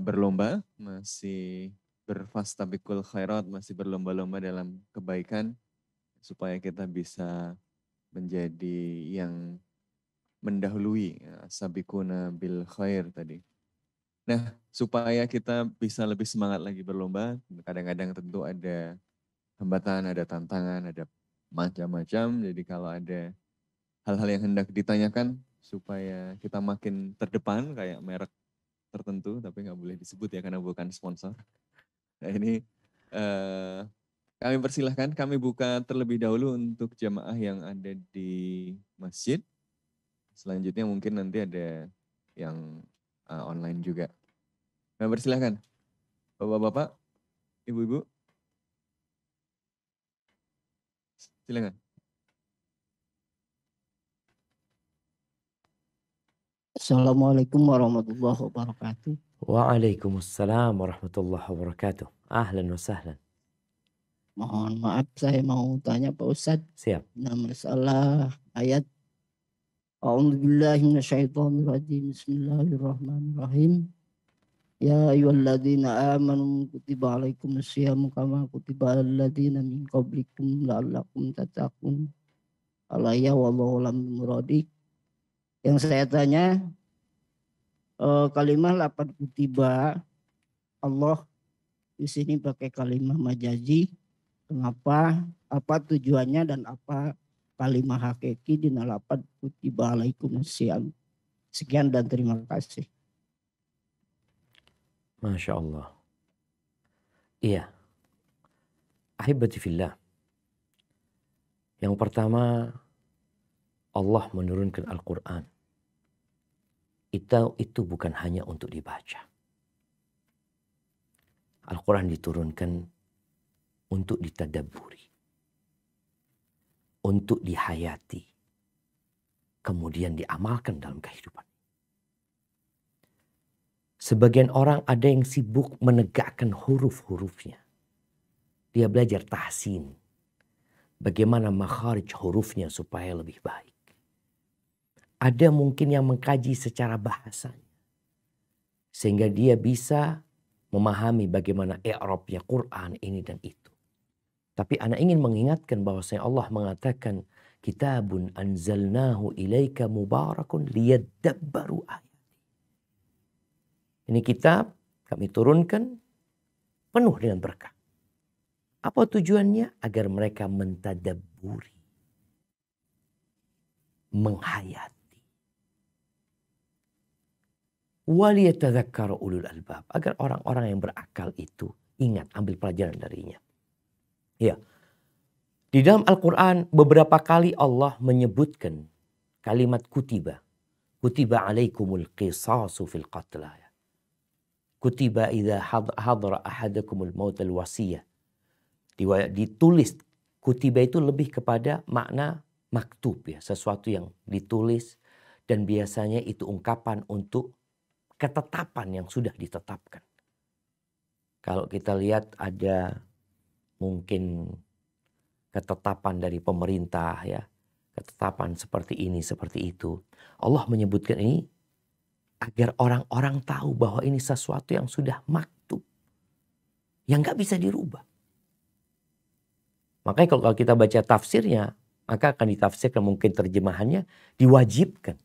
berlomba, masih berfastabiqul khairat, masih berlomba-lomba dalam kebaikan supaya kita bisa menjadi yang mendahului, sabiquna bil khair tadi. Nah, supaya kita bisa lebih semangat lagi berlomba, kadang-kadang tentu ada hambatan, ada tantangan, ada macam-macam. Jadi kalau ada hal-hal yang hendak ditanyakan supaya kita makin terdepan kayak merek tertentu, tapi nggak boleh disebut ya karena bukan sponsor. Nah ini kami persilahkan, kami buka terlebih dahulu untuk jamaah yang ada di masjid. Selanjutnya mungkin nanti ada yang online juga. Kami persilahkan, Bapak-bapak, Ibu-ibu, silakan. Assalamualaikum warahmatullahi wabarakatuh. Waalaikumsalam warahmatullahi wabarakatuh. Ahlan wa sahlan. Mohon maaf saya mau tanya Pak Ustadz. Siap. Nah masalah ayat A'udzubillahi minasyaitonirrajim. Bismillahirrahmanirrahim. Ya ayyuhalladzina amanu kutiba alaikumusyamu kama kutiba alal ladzina min qablikum la'allakum tattaqun. Alayya wallahu lam muradik. Yang saya tanya kalimat lapan kutiba Allah di sini pakai kalimat majazi. Kenapa? Apa tujuannya dan apa kalimat hakiki di lapan kutiba alaikumusyamu. Sekian dan terima kasih. Masya Allah. Iya. Ahibati fillah. Yang pertama, Allah menurunkan Al-Quran. Itu bukan hanya untuk dibaca. Al-Quran diturunkan untuk ditadabburi. Untuk dihayati. Kemudian diamalkan dalam kehidupan. Sebagian orang ada yang sibuk menegakkan huruf-hurufnya. Dia belajar tahsin. Bagaimana makharij hurufnya supaya lebih baik. Ada mungkin yang mengkaji secara bahasanya. Sehingga dia bisa memahami bagaimana i'rabnya Quran ini dan itu. Tapi anak ingin mengingatkan bahwasanya Allah mengatakan kitabun anzalnahu ilaika mubarakun liyadabbaru ayat. Ini kitab kami turunkan penuh dengan berkah. Apa tujuannya? Agar mereka mentadabburi. Menghayati. Waliyatadzakkara ulul albab. Agar orang-orang yang berakal itu ingat, ambil pelajaran darinya. Ya. Di dalam Al-Quran beberapa kali Allah menyebutkan kalimat kutiba. Kutiba alaikumul qisasu fil qatla. Kutiba idza hadara ahadakumul mautal wasiyah. Ditulis. Kutiba itu lebih kepada makna maktub ya. Sesuatu yang ditulis. Dan biasanya itu ungkapan untuk ketetapan yang sudah ditetapkan. Kalau kita lihat ada mungkin ketetapan dari pemerintah ya. Ketetapan seperti ini, seperti itu. Allah menyebutkan ini agar orang-orang tahu bahwa ini sesuatu yang sudah maktub. Yang gak bisa dirubah. Makanya kalau kita baca tafsirnya, maka akan ditafsirkan mungkin terjemahannya diwajibkan.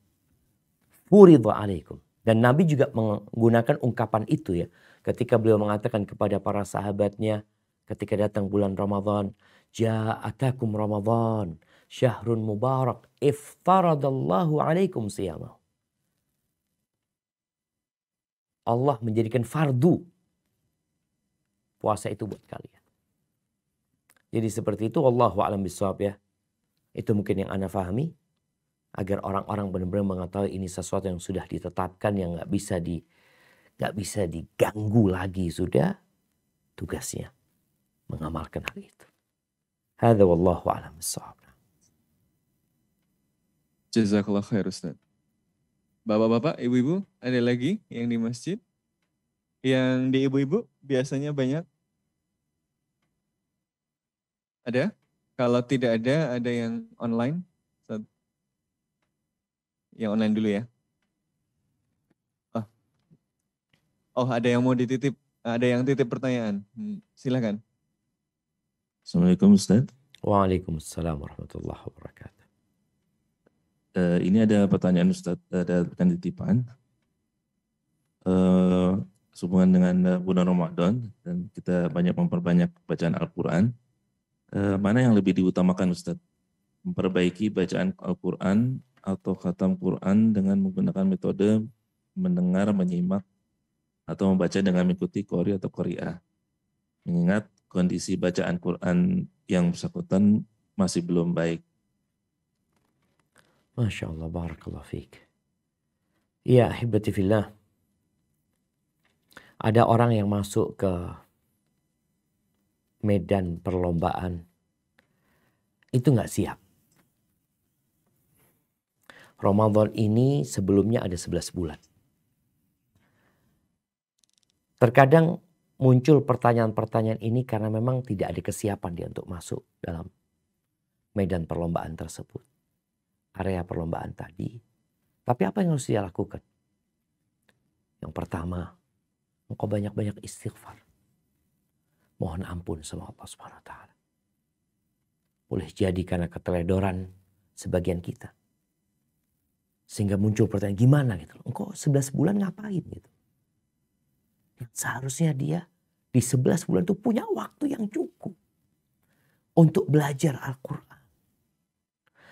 Furidha alaikum. Dan Nabi juga menggunakan ungkapan itu ya. Ketika beliau mengatakan kepada para sahabatnya, ketika datang bulan Ramadan, Ja'atakum Ramadan, syahrun mubarak, iftaradallahu alaikum siyamahu. Allah menjadikan fardu puasa itu buat kalian. Jadi seperti itu, wallahu a'lam bishawab ya. Itu mungkin yang ana fahami. Agar orang-orang benar-benar mengetahui ini sesuatu yang sudah ditetapkan, yang gak bisa diganggu lagi, sudah tugasnya mengamalkan hal itu. Hadza wallahu a'lam bishawab. Jazakallah khair Ustaz. Bapak-bapak, ibu-ibu, ada lagi yang di masjid? Yang di ibu-ibu biasanya banyak? Ada? Kalau tidak ada yang online? Yang online dulu ya. Oh, ada yang mau dititip, ada yang titip pertanyaan. Silakan. Assalamualaikum Ustaz. Waalaikumsalam warahmatullahi wabarakatuh. Ini ada pertanyaan Ustadz, ada titipan. Sehubungan dengan bulan Ramadan dan kita banyak memperbanyak bacaan Al-Quran. Mana yang lebih diutamakan Ustadz? Memperbaiki bacaan Al-Quran atau khatam Quran dengan menggunakan metode mendengar, menyimak, atau membaca dengan mengikuti qori atau qori'ah. Mengingat kondisi bacaan Quran yang bersangkutan masih belum baik. Masya Allah, barakallahu fiik. Ya, ahibati fillah. Ada orang yang masuk ke medan perlombaan, itu nggak siap. Ramadan ini sebelumnya ada 11 bulan. Terkadang muncul pertanyaan-pertanyaan ini karena memang tidak ada kesiapan dia untuk masuk dalam medan perlombaan tersebut. Area perlombaan tadi. Tapi apa yang harus dia lakukan? Yang pertama, engkau banyak-banyak istighfar. Mohon ampun sama Allah Subhanahu wa taala. Boleh jadi karena keteledoran sebagian kita. Sehingga muncul pertanyaan, gimana gitu. Engkau 11 bulan ngapain gitu. Seharusnya dia di 11 bulan itu punya waktu yang cukup untuk belajar Al-Quran.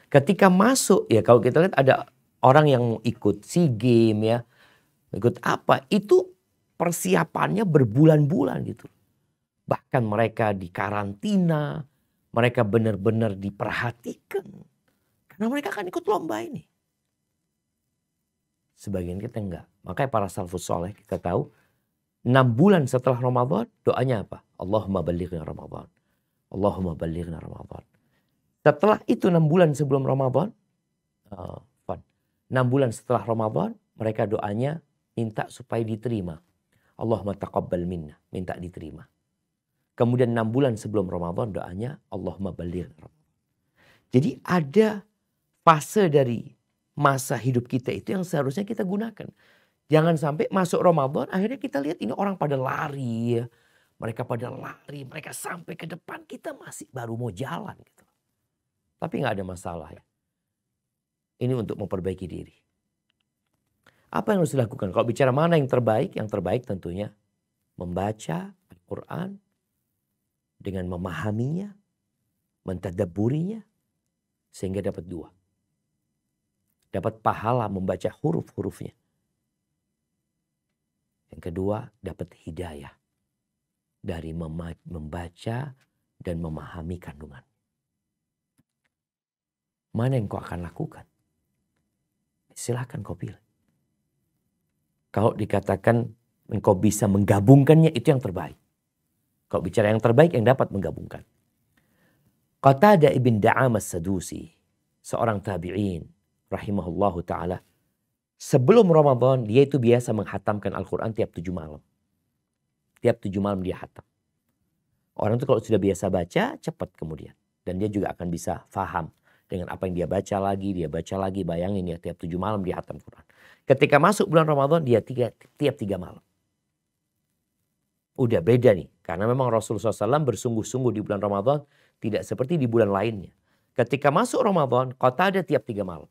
Ketika masuk, ya kalau kita lihat ada orang yang ikut SEA Games ya, ikut apa, itu persiapannya berbulan-bulan gitu. Bahkan mereka di karantina, mereka benar-benar diperhatikan. Karena mereka akan ikut lomba ini. Sebagian kita enggak. Makanya para salafus soleh kita tahu, 6 bulan setelah Ramadan, doanya apa? Allahumma ballighna Ramadan. Allahumma ballighna Ramadan. Setelah itu 6 bulan sebelum Ramadan, 6 bulan setelah Ramadan, mereka doanya minta supaya diterima. Allahumma taqabbal minna, minta diterima. Kemudian 6 bulan sebelum Ramadan doanya Allahumma ballighna Ramadan. Jadi ada fase dari masa hidup kita itu yang seharusnya kita gunakan. Jangan sampai masuk Ramadan akhirnya kita lihat ini orang pada lari. Mereka pada lari, mereka sampai ke depan, kita masih baru mau jalan gitu. Tapi nggak ada masalah ya. Ini untuk memperbaiki diri. Apa yang harus dilakukan? Kalau bicara mana yang terbaik tentunya membaca Al-Quran dengan memahaminya, mentadabburinya, sehingga dapat 2. Dapat pahala membaca huruf-hurufnya. Yang kedua, dapat hidayah dari membaca dan memahami kandungan. Mana yang kau akan lakukan? Silakan kau pilih. Kalau dikatakan engkau bisa menggabungkannya, itu yang terbaik. Kalau bicara yang terbaik, yang dapat menggabungkan. Qatadah ibn Da'am as-Sadusi, seorang tabi'in, rahimahullahu ta'ala, sebelum Ramadan, dia itu biasa menghatamkan Al-Quran tiap 7 malam. Tiap 7 malam dia hatam. Orang itu kalau sudah biasa baca, cepat kemudian. Dan dia juga akan bisa faham dengan apa yang dia baca lagi, bayangin ya tiap 7 malam dia hatam Quran. Ketika masuk bulan Ramadan, dia tiap 3 malam. Udah beda nih, karena memang Rasulullah SAW bersungguh-sungguh di bulan Ramadan, tidak seperti di bulan lainnya. Ketika masuk Ramadan, Qatadah tiap 3 malam.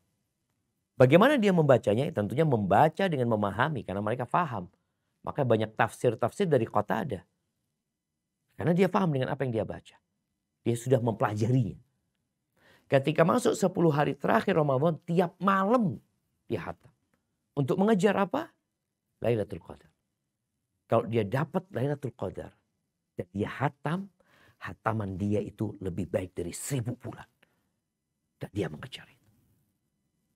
Bagaimana dia membacanya? Tentunya membaca dengan memahami, karena mereka faham. Maka banyak tafsir-tafsir dari Qatadah. Karena dia paham dengan apa yang dia baca. Dia sudah mempelajarinya. Ketika masuk 10 hari terakhir Ramadan, tiap malam dia hatam. Untuk mengejar apa? Lailatul Qadar. Kalau dia dapat Lailatul Qadar, dan dia hatam, hataman dia itu lebih baik dari 1000 bulan. Dan dia mengejar itu.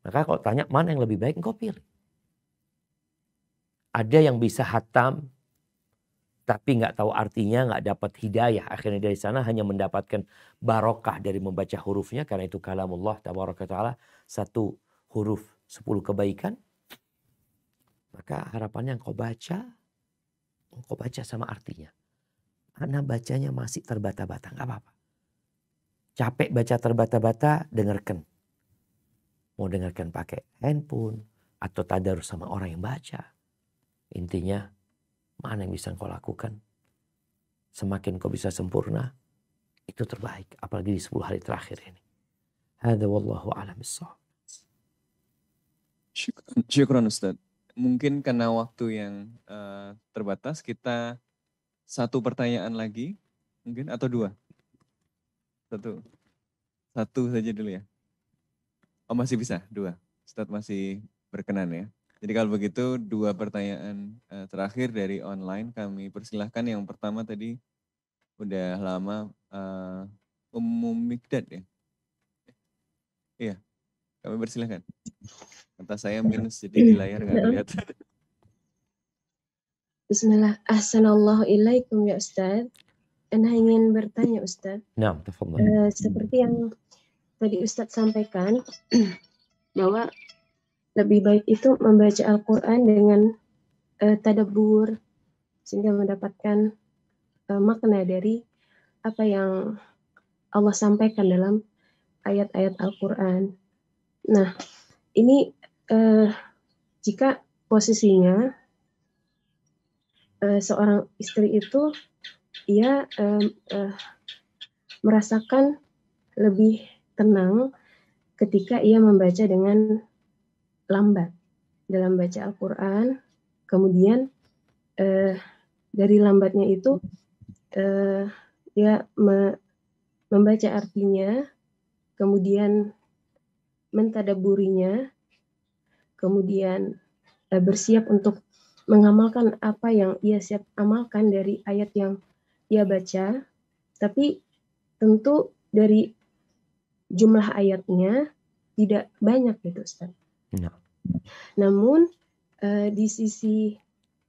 Maka kalau tanya mana yang lebih baik, engkau pilih. Ada yang bisa hatam, tapi nggak tahu artinya, nggak dapat hidayah. Akhirnya dari sana hanya mendapatkan barokah dari membaca hurufnya. Karena itu kalamullah tabaraka ta'ala. 1 huruf 10 kebaikan. Maka harapannya engkau baca sama artinya. Karena bacanya masih terbata-bata, nggak apa-apa. Capek baca terbata-bata, dengarkan. Mau dengarkan pakai handphone atau tadarus sama orang yang baca. Intinya, mana yang bisa kau lakukan? Semakin kau bisa sempurna, itu terbaik. Apalagi di 10 hari terakhir ini. Hadza wallahu a'lam bissawab. Syukran Ustadz. Mungkin karena waktu yang terbatas, kita satu pertanyaan lagi, mungkin atau dua? Satu saja dulu ya. Oh masih bisa, dua. Ustadz masih berkenan ya. Jadi kalau begitu dua pertanyaan terakhir dari online kami persilahkan. Yang pertama tadi udah lama Mikdad ya. Iya, kami persilahkan. Kata saya minus jadi di layar nggak lihat. Bismillah. Assalamualaikum ya Ustadz. Ana ingin bertanya Ustadz. Nah, tafadhal. Seperti yang tadi Ustadz sampaikan bahwa lebih baik itu membaca Al-Quran dengan tadabbur sehingga mendapatkan makna dari apa yang Allah sampaikan dalam ayat-ayat Al-Quran. Nah, ini jika posisinya seorang istri itu ia merasakan lebih tenang ketika ia membaca dengan lambat dalam baca Al-Quran, kemudian dari lambatnya itu dia membaca artinya, kemudian mentadaburinya, kemudian bersiap untuk mengamalkan apa yang ia siap amalkan dari ayat yang ia baca, tapi tentu dari jumlah ayatnya tidak banyak gitu Ustaz. No. Namun di sisi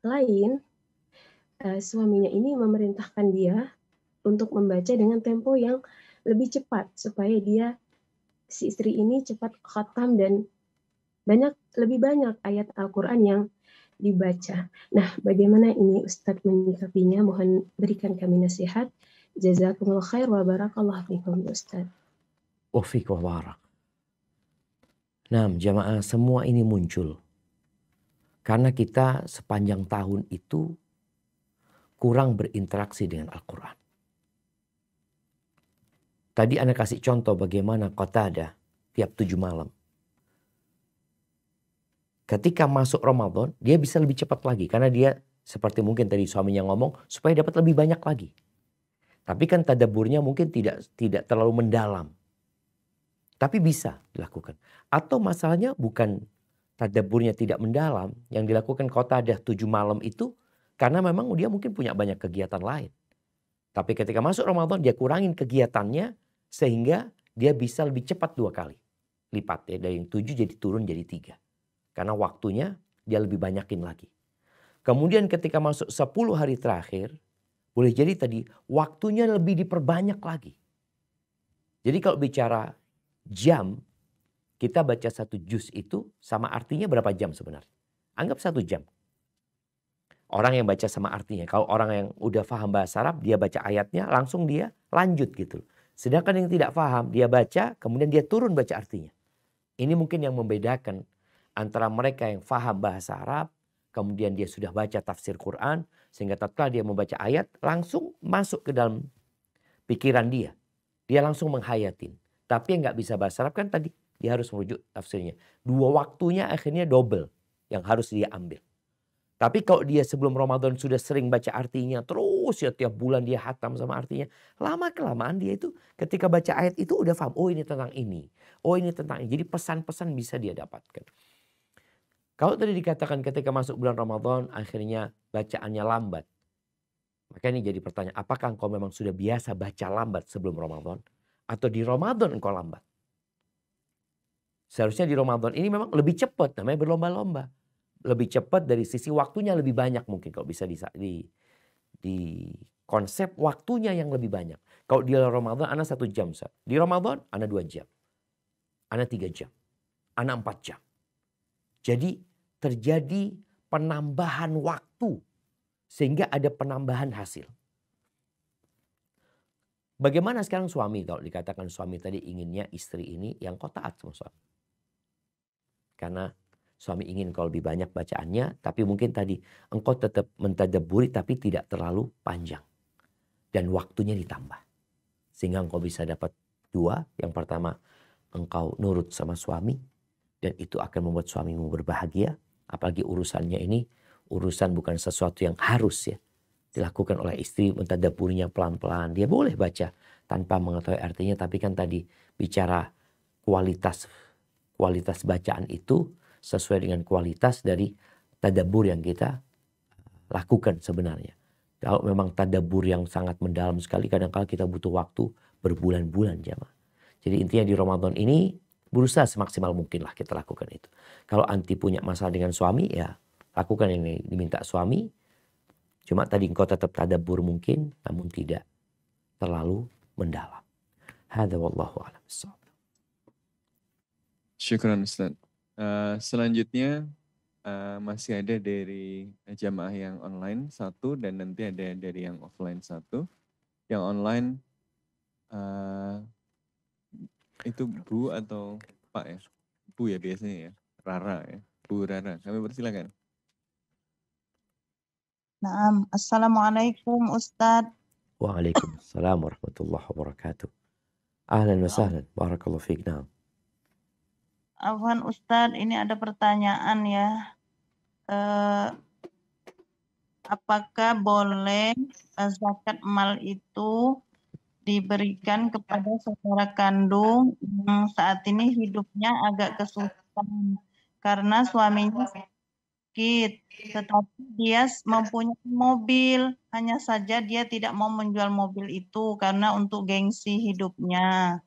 lain suaminya ini memerintahkan dia untuk membaca dengan tempo yang lebih cepat supaya si istri ini cepat khatam dan lebih banyak ayat Al-Quran yang dibaca. Nah, bagaimana ini Ustadz menyikapinya? Mohon berikan kami nasihat. Jazakumullah khair wa barakallahu fikum Ustadz. Wa fiik wa barak. Nah, jamaah, semua ini muncul karena kita sepanjang tahun itu kurang berinteraksi dengan Al-Quran. Tadi Anda kasih contoh bagaimana Qatadah tiap 7 malam. Ketika masuk Ramadan, dia bisa lebih cepat lagi. Karena dia seperti mungkin tadi suaminya ngomong, supaya dapat lebih banyak lagi. Tapi kan tadabburnya mungkin tidak terlalu mendalam. Tapi bisa dilakukan. Atau masalahnya bukan tadabburnya tidak mendalam. Yang dilakukan Qatadah 7 malam itu karena memang dia mungkin punya banyak kegiatan lain. Tapi ketika masuk Ramadan dia kurangin kegiatannya sehingga dia bisa lebih cepat 2 kali lipat ya. Dari yang 7 jadi turun jadi 3. Karena waktunya dia lebih banyakin lagi. Kemudian ketika masuk 10 hari terakhir boleh jadi tadi waktunya lebih diperbanyak lagi. Jadi kalau bicara jam, kita baca 1 juz itu sama artinya berapa jam sebenarnya? Anggap 1 jam. Orang yang baca sama artinya. Kalau orang yang udah paham bahasa Arab, dia baca ayatnya, langsung dia lanjut gitu. Sedangkan yang tidak paham, dia baca, kemudian dia turun baca artinya. Ini mungkin yang membedakan antara mereka yang paham bahasa Arab, kemudian dia sudah baca tafsir Quran, sehingga tatkala dia membaca ayat, langsung masuk ke dalam pikiran dia. Dia langsung menghayatin. Tapi yang nggak bisa bahasa Arab kan tadi dia harus merujuk tafsirnya. 2 waktunya akhirnya double yang harus dia ambil. Tapi kalau dia sebelum Ramadan sudah sering baca artinya terus ya tiap bulan dia hatam sama artinya. Lama kelamaan dia itu ketika baca ayat itu udah paham. Oh ini tentang ini. Oh ini tentang ini. Jadi pesan-pesan bisa dia dapatkan. Kalau tadi dikatakan ketika masuk bulan Ramadan akhirnya bacaannya lambat. Maka ini jadi pertanyaan. Apakah engkau memang sudah biasa baca lambat sebelum Ramadan? Atau di Ramadan engkau lambat? Seharusnya di Ramadan ini memang lebih cepat. Namanya berlomba-lomba. Lebih cepat dari sisi waktunya lebih banyak mungkin. Kalau bisa di konsep waktunya yang lebih banyak. Kalau di Ramadan Ana 1 jam. Di Ramadan Ana 2 jam. Ana 3 jam. Ana 4 jam. Jadi terjadi penambahan waktu. Sehingga ada penambahan hasil. Bagaimana sekarang suami? Kalau dikatakan suami tadi inginnya istri ini yang kau taat sama suami. Karena suami ingin kalau lebih banyak bacaannya. Tapi mungkin tadi engkau tetap mentadabburi tapi tidak terlalu panjang. Dan waktunya ditambah. Sehingga engkau bisa dapat 2. Yang pertama engkau nurut sama suami. dan itu akan membuat suamimu berbahagia. Apalagi urusannya ini urusan bukan sesuatu yang harus ya dilakukan oleh istri, mentadabburinya pelan-pelan. Dia boleh baca tanpa mengetahui artinya, tapi kan tadi bicara kualitas bacaan itu sesuai dengan kualitas dari tadabbur yang kita lakukan sebenarnya. Kalau memang tadabbur yang sangat mendalam sekali, kadang-kadang kita butuh waktu berbulan-bulan jamaah. Jadi intinya di Ramadan ini berusaha semaksimal mungkin lah kita lakukan itu. Kalau anti punya masalah dengan suami, ya lakukan ini diminta suami. Cuma tadi engkau tetap tadabbur mungkin, namun tidak terlalu mendalam. Hadza wallahu a'lam bissawab. Syukran Ustaz. Selanjutnya masih ada dari jamaah yang online satu dan nanti ada dari yang offline satu. Yang online itu Bu atau Pak ya? Bu ya biasanya ya? Rara ya? Bu Rara, kami persilakan. Naam. Assalamualaikum Ustadz. Waalaikumsalam warahmatullahi wabarakatuh. Ahlan wa sahlan. Barakallahu fiik. Naam. Afwan Ustadz, ini ada pertanyaan ya. Apakah boleh zakat mal itu diberikan kepada saudara kandung yang saat ini hidupnya agak kesulitan karena suaminya sakit, tetapi dia mempunyai mobil, hanya saja dia tidak mau menjual mobil itu karena untuk gengsi hidupnya.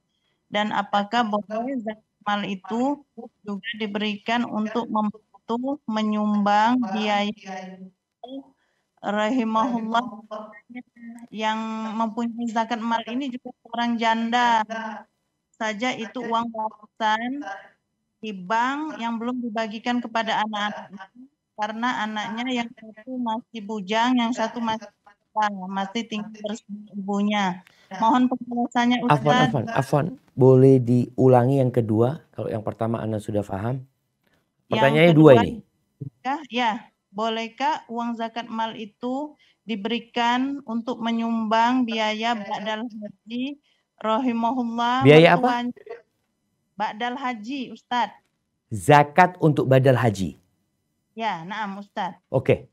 Dan apakah boleh zakat mal itu juga diberikan untuk membantu menyumbang biaya rahimahullah yang mempunyai zakat mal ini juga orang janda saja, itu uang warisan di bank yang belum dibagikan kepada anak-anaknya karena anaknya yang satu masih bujang, yang satu masih tinggal bersama ibunya. Mohon penjelasannya Ustaz. Afwan. Boleh diulangi yang kedua? Kalau yang pertama Anda sudah paham. Pertanyaannya dua ini. Ya, bolehkah uang zakat mal itu diberikan untuk menyumbang biaya ba'dal haji rahimahullah? Biaya apa? Ba'dal haji, Ustaz. Zakat untuk badal haji. Ya, naam Ustaz. Oke.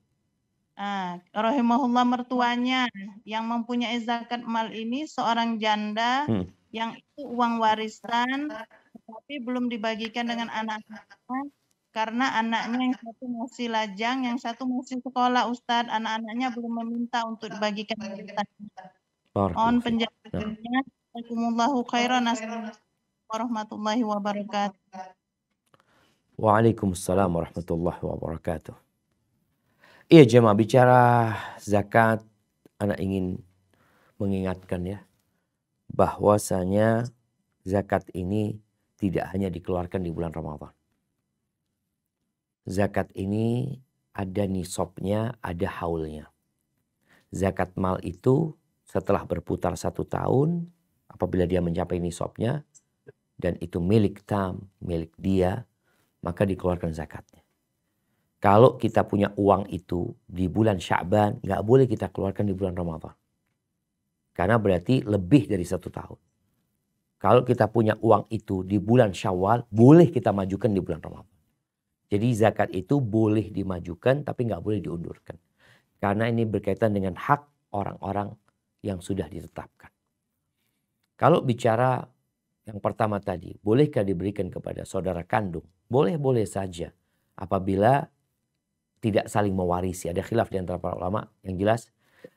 Rahimahullah mertuanya yang mempunyai zakat mal ini seorang janda yang itu uang warisan tapi belum dibagikan dengan anak-anaknya karena anaknya yang satu masih lajang, yang satu masih sekolah Ustadz. Anak-anaknya belum meminta untuk dibagikan warisannya. Mohon penjelasannya. Jazakumullahu khairan. Assalamualaikum warahmatullahi wabarakatuh. Waalaikumsalam warahmatullahi wabarakatuh. Iya jemaah, bicara zakat, anak ingin mengingatkan ya, bahwasanya zakat ini tidak hanya dikeluarkan di bulan Ramadan. Zakat ini ada nisabnya, ada haulnya. Zakat mal itu setelah berputar 1 tahun, apabila dia mencapai nisabnya, dan itu milik tam, milik dia, maka dikeluarkan zakatnya. Kalau kita punya uang itu di bulan Sya'ban, nggak boleh kita keluarkan di bulan Ramadan. Karena berarti lebih dari 1 tahun. Kalau kita punya uang itu di bulan Syawal, boleh kita majukan di bulan Ramadan. Jadi zakat itu boleh dimajukan tapi nggak boleh diundurkan. Karena ini berkaitan dengan hak orang-orang yang sudah ditetapkan. Kalau bicara yang pertama tadi, bolehkah diberikan kepada saudara kandung? Boleh-boleh saja. Apabila tidak saling mewarisi. Ada khilaf di antara para ulama. Yang jelas,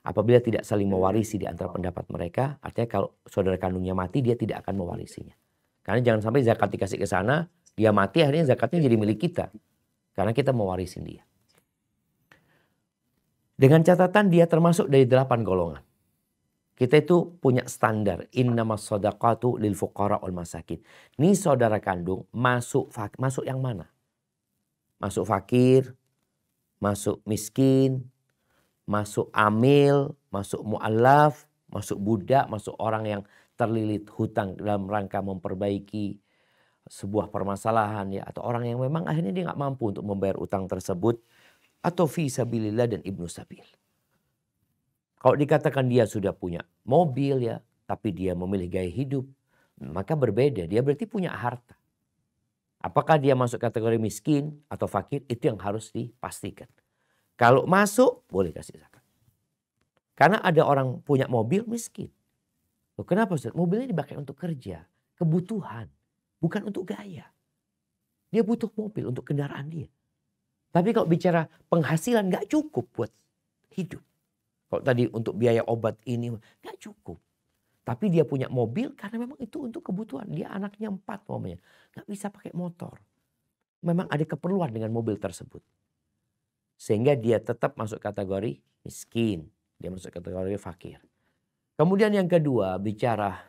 apabila tidak saling mewarisi di antara pendapat mereka, artinya kalau saudara kandungnya mati, dia tidak akan mewarisinya. Karena jangan sampai zakat dikasih ke sana, dia mati, akhirnya zakatnya jadi milik kita. Karena kita mewarisin dia. Dengan catatan dia termasuk dari 8 golongan. Kita itu punya standar. Innamas shadaqatu lil fuqara wal masakin. Ini saudara kandung masuk yang mana? Masuk fakir, masuk miskin, masuk amil, masuk mu'allaf, masuk budak, masuk orang yang terlilit hutang dalam rangka memperbaiki sebuah permasalahan ya, atau orang yang memang akhirnya dia nggak mampu untuk membayar utang tersebut, atau fi sabilillah dan ibnu sabil. Kalau dikatakan dia sudah punya mobil ya, tapi dia memilih gaya hidup, maka berbeda. Dia berarti punya harta. Apakah dia masuk kategori miskin atau fakir, itu yang harus dipastikan. Kalau masuk, boleh kasih zakat. Karena ada orang punya mobil miskin. Loh, kenapa Ustaz? Mobilnya dipakai untuk kerja, kebutuhan, bukan untuk gaya. Dia butuh mobil untuk kendaraan dia. Tapi kalau bicara penghasilan nggak cukup buat hidup. Kalau tadi untuk biaya obat ini nggak cukup. Tapi dia punya mobil karena memang itu untuk kebutuhan. Dia anaknya 4 namanya. Nggak bisa pakai motor. Memang ada keperluan dengan mobil tersebut. Sehingga dia tetap masuk kategori miskin. Dia masuk kategori fakir. Kemudian yang kedua bicara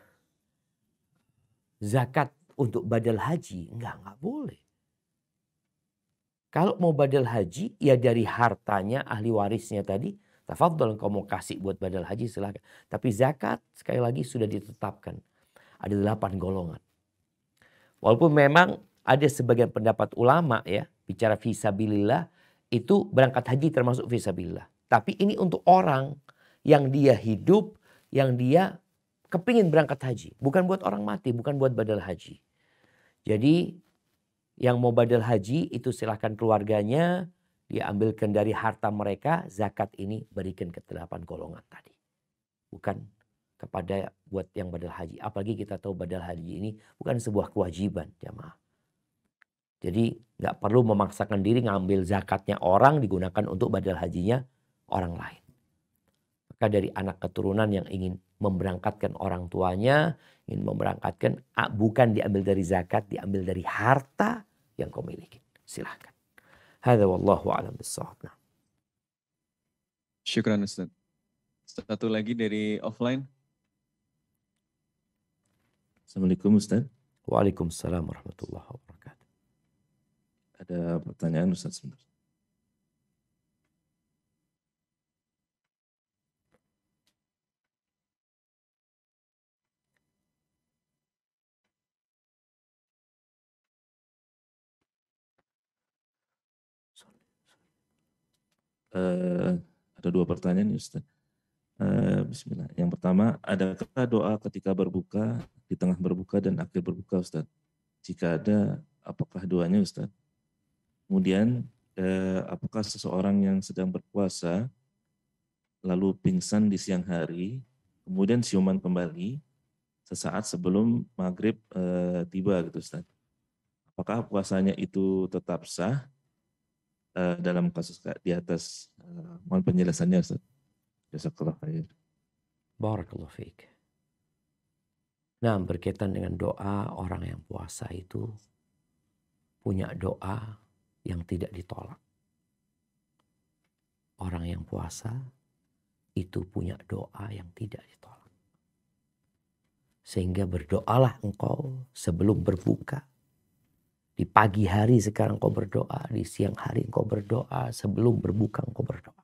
zakat untuk badal haji. Enggak boleh. Kalau mau badal haji ya dari hartanya ahli warisnya tadi. Tafadhol engkau mau kasih buat badal haji silakan. Tapi zakat sekali lagi sudah ditetapkan. Ada 8 golongan. Walaupun memang ada sebagian pendapat ulama ya. Bicara fisabilillah itu berangkat haji termasuk fisabilillah. Tapi ini untuk orang yang dia hidup, yang dia kepingin berangkat haji. Bukan buat orang mati, bukan buat badal haji. Jadi yang mau badal haji itu silahkan keluarganya, dia ambilkan dari harta mereka, zakat ini berikan ke 8 golongan tadi. Bukan kepada buat yang badal haji. Apalagi kita tahu badal haji ini bukan sebuah kewajiban jamaah. Jadi nggak perlu memaksakan diri ngambil zakatnya orang digunakan untuk badal hajinya orang lain. Maka dari anak keturunan yang ingin memberangkatkan orang tuanya, ingin memberangkatkan, bukan diambil dari zakat, diambil dari harta yang kau miliki. Silahkan. Hadza wallahu a'lam bissawab. Syukran Ustaz. Satu lagi dari offline. Assalamualaikum Ustaz. Waalaikumsalam warahmatullahi wabarakatuh. Ada pertanyaan Ustaz sebentar. Ada 2 pertanyaan Ustaz. Bismillah. Yang pertama, adakah doa ketika berbuka, di tengah berbuka dan akhir berbuka Ustaz? Jika ada, apakah doanya Ustaz? Kemudian, apakah seseorang yang sedang berpuasa, lalu pingsan di siang hari, kemudian siuman kembali, sesaat sebelum maghrib tiba gitu Ustaz? Apakah puasanya itu tetap sah? Dalam kasus di atas, mohon penjelasannya Ustaz. Jazakallah khair. Barakallahu fiik. Nah, berkaitan dengan doa, orang yang puasa itu punya doa yang tidak ditolak. Orang yang puasa itu punya doa yang tidak ditolak. Sehingga berdoalah engkau sebelum berbuka. Di pagi hari sekarang engkau berdoa, di siang hari engkau berdoa, sebelum berbuka engkau berdoa.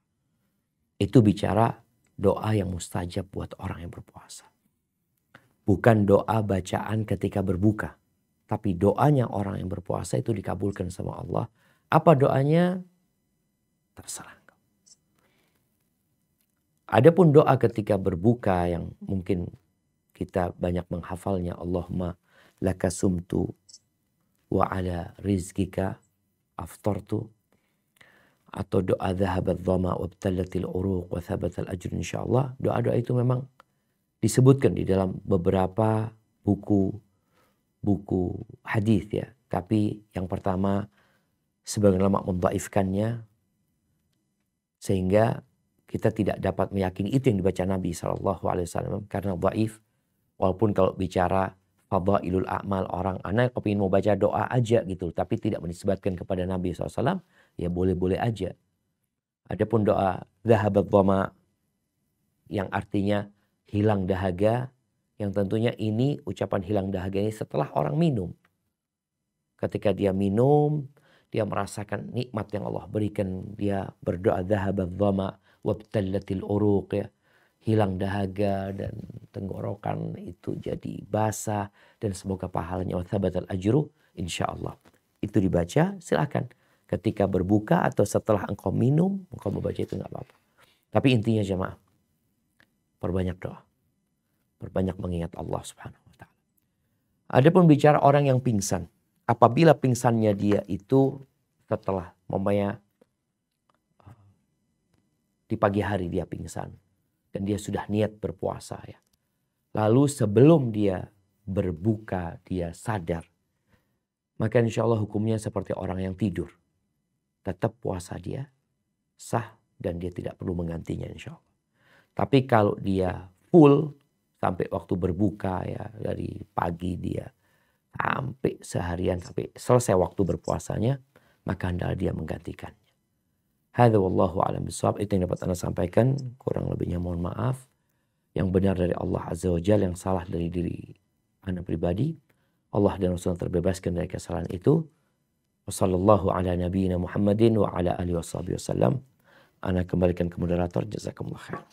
Itu bicara doa yang mustajab buat orang yang berpuasa. Bukan doa bacaan ketika berbuka. Tapi doanya orang yang berpuasa itu dikabulkan sama Allah. Apa doanya? Terserah. Adapun doa ketika berbuka yang mungkin kita banyak menghafalnya. Allahumma laka sumtu wa ala rizkika aftartu. Atau doa dhahabat dhama wa btallatil uruq wa thabatal ajr insyaallah. Doa-doa itu memang disebutkan di dalam beberapa buku hadis ya. Tapi yang pertama sebagian ulama mendhaifkannya sehingga kita tidak dapat meyakini itu yang dibaca Nabi SAW karena dhaif. Walaupun kalau bicara fadailul a'mal orang anak kepingin mau baca doa aja gitu tapi tidak menisbatkan kepada Nabi SAW, ya boleh-boleh aja. Adapun doa dhahabat dhama yang artinya hilang dahaga, yang tentunya ini ucapan hilang dahaga ini setelah orang minum. Ketika dia minum, dia merasakan nikmat yang Allah berikan, dia berdoa dhahabat dhama wabtallatil uruq ya. Hilang dahaga dan tenggorokan itu jadi basah dan semoga pahalanya wa thabatal ajru insyaallah. Itu dibaca silakan ketika berbuka atau setelah engkau minum, engkau membaca itu enggak apa-apa. Tapi intinya jemaah, perbanyak doa. Perbanyak mengingat Allah Subhanahu wa taala. Adapun bicara orang yang pingsan apabila pingsannya dia itu setelah di pagi hari dia pingsan dan dia sudah niat berpuasa ya. Lalu sebelum dia berbuka dia sadar, maka insya Allah hukumnya seperti orang yang tidur. Tetap puasa dia sah dan dia tidak perlu menggantinya insya Allah. Tapi kalau dia full sampai waktu berbuka ya, dari pagi dia sampai seharian sampai selesai waktu berpuasanya, maka hendaklah dia menggantikannya. Hadza wallahu a'lam bishawab. Itu yang dapat Anda sampaikan, kurang lebihnya mohon maaf. Yang benar dari Allah Azza wa Jalla, yang salah dari diri Anda pribadi. Allah dan Rasulullah terbebaskan dari kesalahan itu. Wassallallahu ala nabiyyina Muhammadin wa ala alihi wasallam. Ana kembalikan ke moderator. Jazakumullah khair.